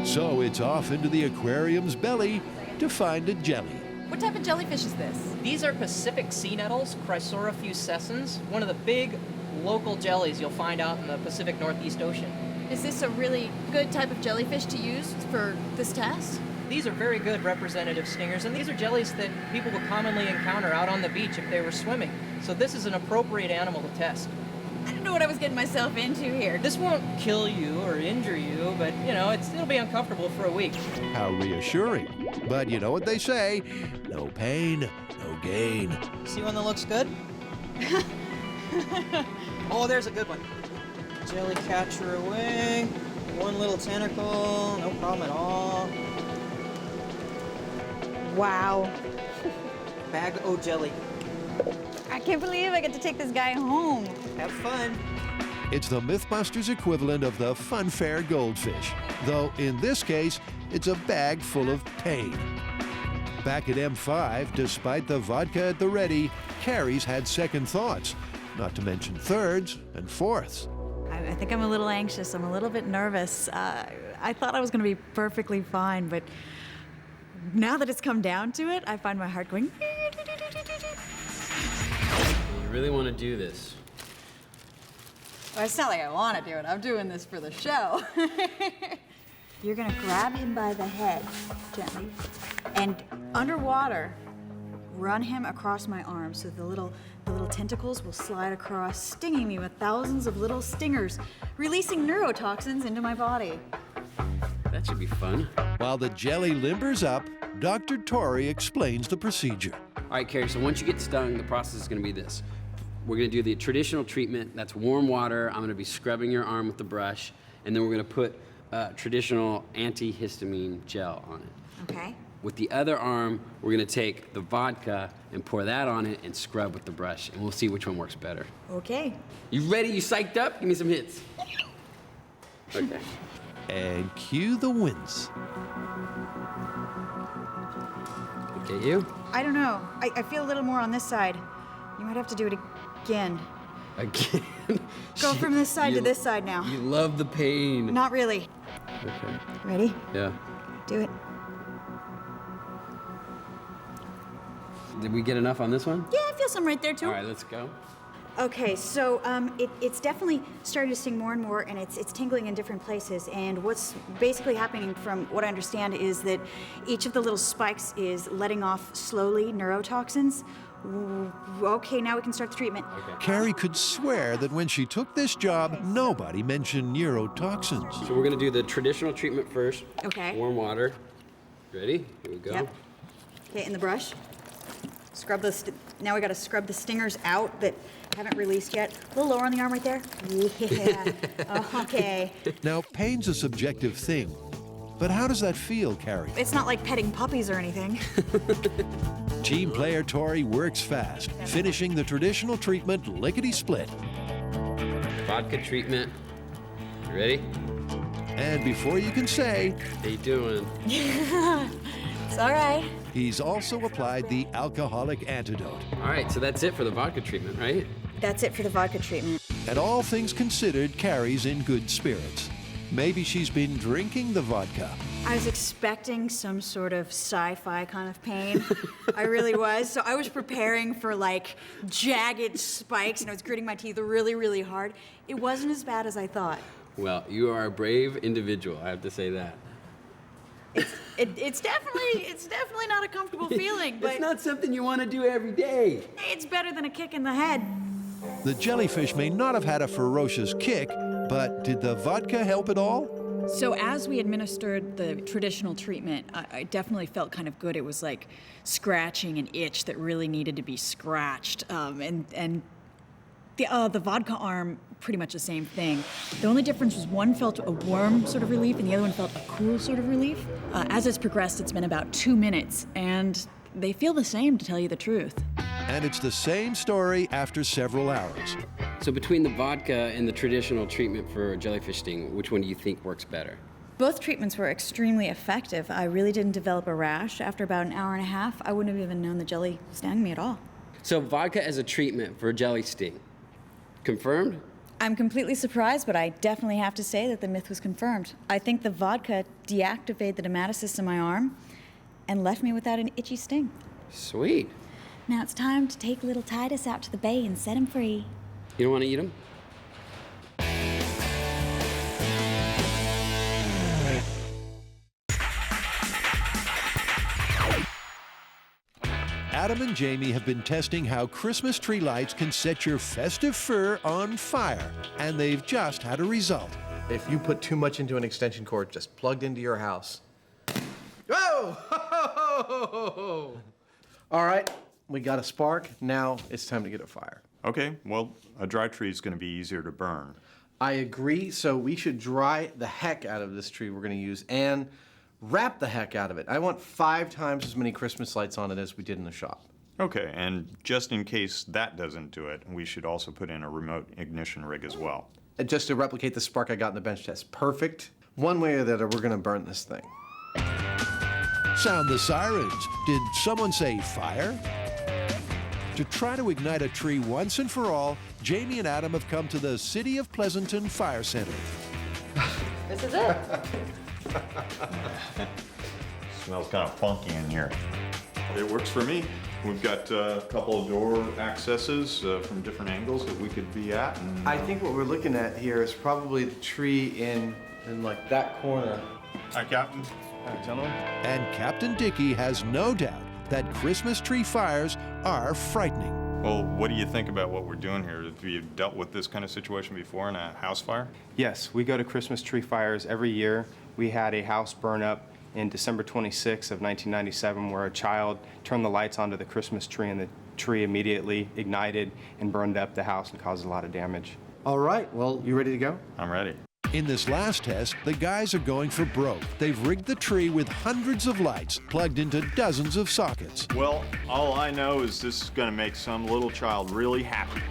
So it's off into the aquarium's belly to find a jelly. What type of jellyfish is this? These are Pacific sea nettles, Chrysora fuscescens, one of the big local jellies you'll find out in the Pacific Northeast Ocean. Is this a really good type of jellyfish to use for this test? These are very good representative stingers, and these are jellies that people would commonly encounter out on the beach if they were swimming. So this is an appropriate animal to test. I didn't know what I was getting myself into here. This won't kill you or injure you, but you know, it'll be uncomfortable for a week. How reassuring. But you know what they say, no pain, no gain. See one that looks good? Oh, there's a good one. Jelly catcher away. One little tentacle, no problem at all. Wow. Bag o' jelly. I can't believe I get to take this guy home. Have fun. It's the MythBusters equivalent of the funfair goldfish, though in this case, it's a bag full of pain. Back at M5, despite the vodka at the ready, Carrie's had second thoughts, not to mention thirds and fourths. I think I'm a little anxious. I'm a little bit nervous. I thought I was going to be perfectly fine, but now that it's come down to it, I find my heart going. You really want to do this? Well, it's not like I want to do it. I'm doing this for the show. You're going to grab him by the head, gently, and underwater, run him across my arm so the little tentacles will slide across, stinging me with thousands of little stingers, releasing neurotoxins into my body. That should be fun. While the jelly limbers up, Dr. Tori explains the procedure. All right, Carrie, so once you get stung, the process is going to be this. We're going to do the traditional treatment. That's warm water. I'm going to be scrubbing your arm with the brush, and then we're going to put traditional antihistamine gel on it. Okay. With the other arm, we're going to take the vodka and pour that on it and scrub with the brush, and we'll see which one works better. Okay. You ready? You psyched up? Give me some hits. Okay. And cue the wince. Okay, you? I don't know. I feel a little more on this side. You might have to do it again. Again? Go from this side to this side now. You love the pain. Not really. Okay. Ready? Yeah. Do it. Did we get enough on this one? Yeah, I feel some right there too. All right, let's go. Okay, so it's definitely starting to sting more and more, and it's tingling in different places. And what's basically happening, from what I understand, is that each of the little spikes is letting off slowly neurotoxins. Okay, now we can start the treatment. Okay. Carrie could swear that when she took this job, nobody mentioned neurotoxins. So we're going to do the traditional treatment first. Okay. Warm water. Ready? Here we go. Yep. Okay, in the brush. Scrub now we got to scrub the stingers out that haven't released yet. A little lower on the arm right there. Yeah. Okay. Now, pain's a subjective thing, but how does that feel, Carrie? It's not like petting puppies or anything. Team player Tori works fast, finishing the traditional treatment lickety-split. Vodka treatment. You ready? And before you can say, how you doing? It's all right. He's also applied the alcoholic antidote. All right, so that's it for the vodka treatment, right? That's it for the vodka treatment. And all things considered, Carrie's in good spirits. maybe she's been drinking the vodka. I was expecting some sort of sci-fi kind of pain. I really was. So I was preparing for like jagged spikes and I was gritting my teeth really, really hard. It wasn't as bad as I thought. Well, you are a brave individual, I have to say that. It's definitely not a comfortable feeling, but It's not something you want to do every day. it's better than a kick in the head. The jellyfish may not have had a ferocious kick, but did the vodka help at all? So as we administered the traditional treatment, I definitely felt kind of good. It was like scratching an itch that really needed to be scratched. And the vodka arm, pretty much the same thing. The only difference was one felt a warm sort of relief and the other one felt a cool sort of relief. As it's progressed, it's been about 2 minutes, and they feel the same, to tell you the truth. And it's the same story after several hours. So between the vodka and the traditional treatment for a jellyfish sting, which one do you think works better? Both treatments were extremely effective. I really didn't develop a rash. After about an hour and a half, I wouldn't have even known the jelly stung me at all. So vodka as a treatment for a jelly sting. Confirmed? I'm completely surprised, but I definitely have to say that the myth was confirmed. I think the vodka deactivated the nematocysts in my arm and left me without an itchy sting. Sweet. Now it's time to take little Titus out to the bay and set him free. You don't want to eat them? Adam and Jamie have been testing how Christmas tree lights can set your festive fur on fire, and they've just had a result. If you put too much into an extension cord just plugged into your house. Whoa! All right, we got a spark. Now it's time to get a fire. Okay, well, a dry tree is going to be easier to burn. I agree, so we should dry the heck out of this tree we're going to use and wrap the heck out of it. I want 5 times as many Christmas lights on it as we did in the shop. Okay, and just in case that doesn't do it, we should also put in a remote ignition rig as well. Just to replicate the spark I got in the bench test. Perfect. One way or the other, we're going to burn this thing. Sound the sirens. Did someone say fire? To try to ignite a tree once and for all, Jamie and Adam have come to the City of Pleasanton Fire Center. This is it. Smells kind of funky in here. It works for me. We've got a couple of door accesses from different angles that we could be at. And, I think what we're looking at here is probably the tree in like that corner. Hi, Captain. Hi, gentlemen. And Captain Dickey has no doubt that Christmas tree fires are frightening. Well, what do you think about what we're doing here? Have you dealt with this kind of situation before in a house fire? Yes, we go to Christmas tree fires every year. We had a house burn up in December 26th of 1997 where a child turned the lights onto the Christmas tree and the tree immediately ignited and burned up the house and caused a lot of damage. All right, well, you ready to go? I'm ready. In this last test, the guys are going for broke. They've rigged the tree with hundreds of lights plugged into dozens of sockets. Well, all I know is this is going to make some little child really happy.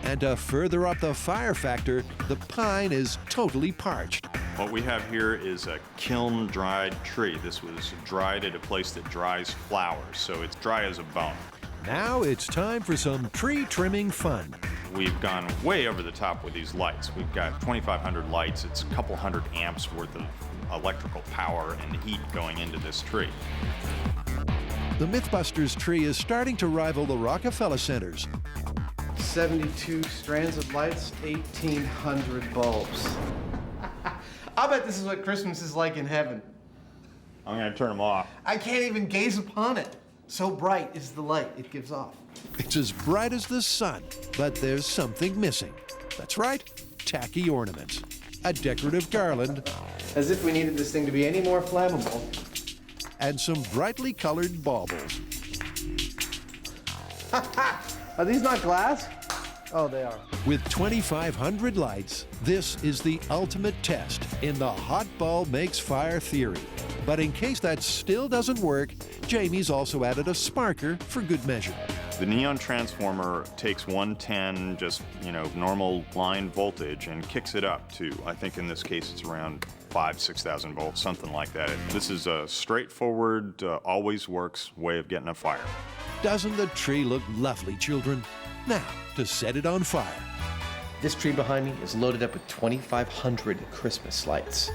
And to further up the fire factor, the pine is totally parched. What we have here is a kiln-dried tree. This was dried at a place that dries flowers, so it's dry as a bone. Now it's time for some tree trimming fun. We've gone way over the top with these lights. We've got 2,500 lights. It's a couple hundred amps worth of electrical power and heat going into this tree. The MythBusters tree is starting to rival the Rockefeller Center's. 72 strands of lights, 1,800 bulbs. I'll bet this is what Christmas is like in heaven. I'm going to turn them off. I can't even gaze upon it. So bright is the light it gives off. It's as bright as the sun, but there's something missing. That's right, tacky ornaments. A decorative garland. As if we needed this thing to be any more flammable. And some brightly colored baubles. Are these not glass? Oh, they are. With 2,500 lights, this is the ultimate test in the hot bulb makes fire theory. But in case that still doesn't work, Jamie's also added a sparker for good measure. The neon transformer takes 110, just, normal line voltage and kicks it up to, I think in this case it's around 6,000 volts, something like that. This is a straightforward, always works way of getting a fire. Doesn't the tree look lovely, children? Now, to set it on fire. This tree behind me is loaded up with 2,500 Christmas lights.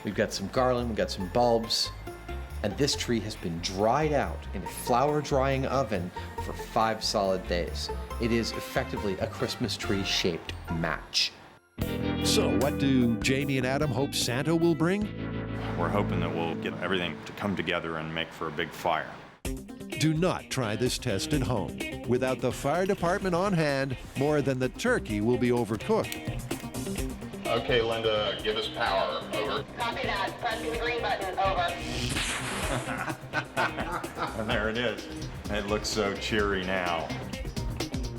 We've got some garland, we've got some bulbs, and this tree has been dried out in a flower drying oven for 5 solid days. It is effectively a Christmas tree shaped match. So what do Jamie and Adam hope Santa will bring? We're hoping that we'll get everything to come together and make for a big fire. Do not try this test at home. Without the fire department on hand, more than the turkey will be overcooked. Okay, Linda, give us power. Over. Copy that. Pressing the green button. Over. And there it is. It looks so cheery now.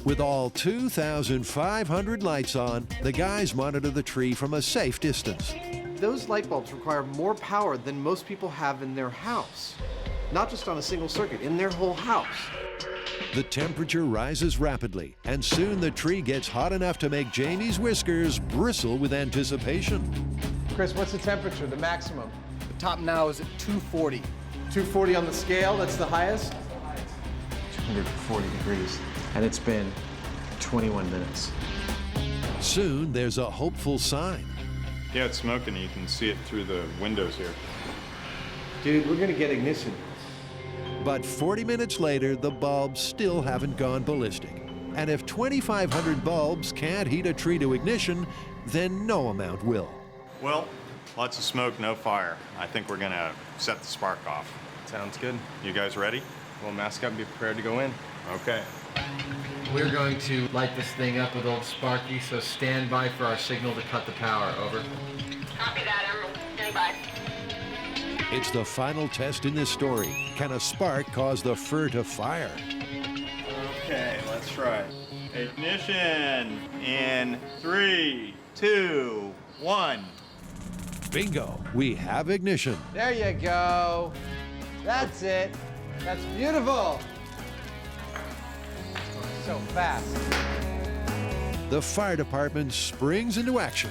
With all 2,500 lights on, the guys monitor the tree from a safe distance. Those light bulbs require more power than most people have in their house. Not just on a single circuit, in their whole house. The temperature rises rapidly, and soon the tree gets hot enough to make Jamie's whiskers bristle with anticipation. Chris, what's the temperature, the maximum? The top now is at 240. 240 on the scale, that's the highest? 240 degrees. And it's been 21 minutes. Soon there's a hopeful sign. Yeah, it's smoking. You can see it through the windows here. Dude, we're gonna get ignition. But 40 minutes later, the bulbs still haven't gone ballistic. And if 2,500 bulbs can't heat a tree to ignition, then no amount will. Well, lots of smoke, no fire. I think we're gonna set the spark off. Sounds good. You guys ready? We'll mask up and be prepared to go in. Okay. We're going to light this thing up with old Sparky, so stand by for our signal to cut the power. Over. Copy that. I'm standing by. It's the final test in this story. Can a spark cause the fir to fire? Okay, let's try. Ignition in 3, 2, 1. Bingo, we have ignition. There you go. That's it. That's beautiful. So fast. The fire department springs into action.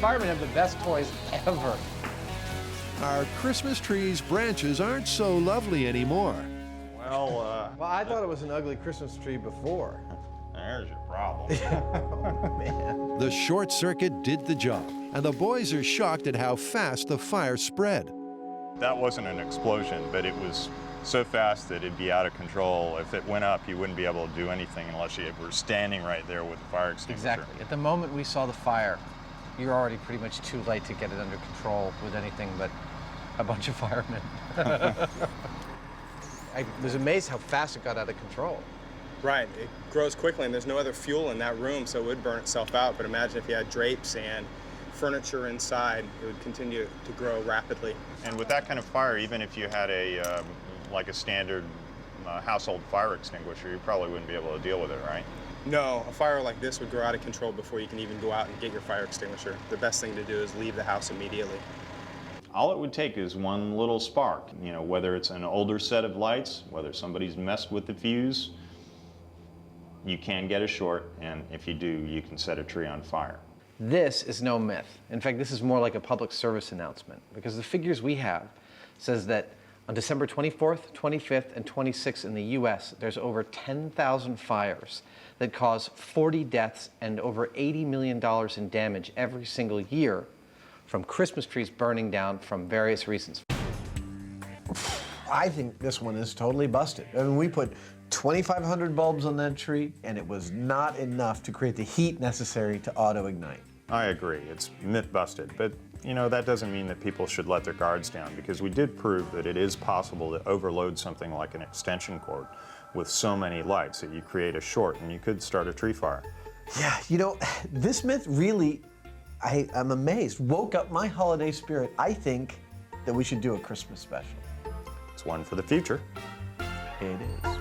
Firemen have the best toys ever. Our Christmas tree's branches aren't so lovely anymore. Well, I thought it was an ugly Christmas tree before. There's your problem. Oh, man. The short circuit did the job, and the boys are shocked at how fast the fire spread. That wasn't an explosion, but it was so fast that it'd be out of control. If it went up, you wouldn't be able to do anything unless you were standing right there with the fire extinguisher. Exactly. At the moment we saw the fire, you're already pretty much too late to get it under control with anything but a bunch of firemen. I was amazed how fast it got out of control. Right, it grows quickly and there's no other fuel in that room, so it would burn itself out. But imagine if you had drapes and furniture inside, it would continue to grow rapidly. And with that kind of fire, even if you had a like a standard household fire extinguisher, you probably wouldn't be able to deal with it, right? No, a fire like this would grow out of control before you can even go out and get your fire extinguisher. The best thing to do is leave the house immediately. All it would take is one little spark, you know, whether it's an older set of lights, whether somebody's messed with the fuse, you can get a short, and if you do, you can set a tree on fire. This is no myth. In fact, this is more like a public service announcement, because the figures we have says that on December 24th, 25th, and 26th in the US, there's over 10,000 fires that cause 40 deaths and over $80 million in damage every single year from Christmas trees burning down from various reasons. I think this one is totally busted. I mean, we put 2,500 bulbs on that tree, and it was not enough to create the heat necessary to auto-ignite. I agree, it's myth busted, but you know, that doesn't mean that people should let their guards down, because we did prove that it is possible to overload something like an extension cord with so many lights that you create a short and you could start a tree fire. Yeah, you know, this myth really, I'm amazed, woke up my holiday spirit. I think that we should do a Christmas special. It's one for the future. It is.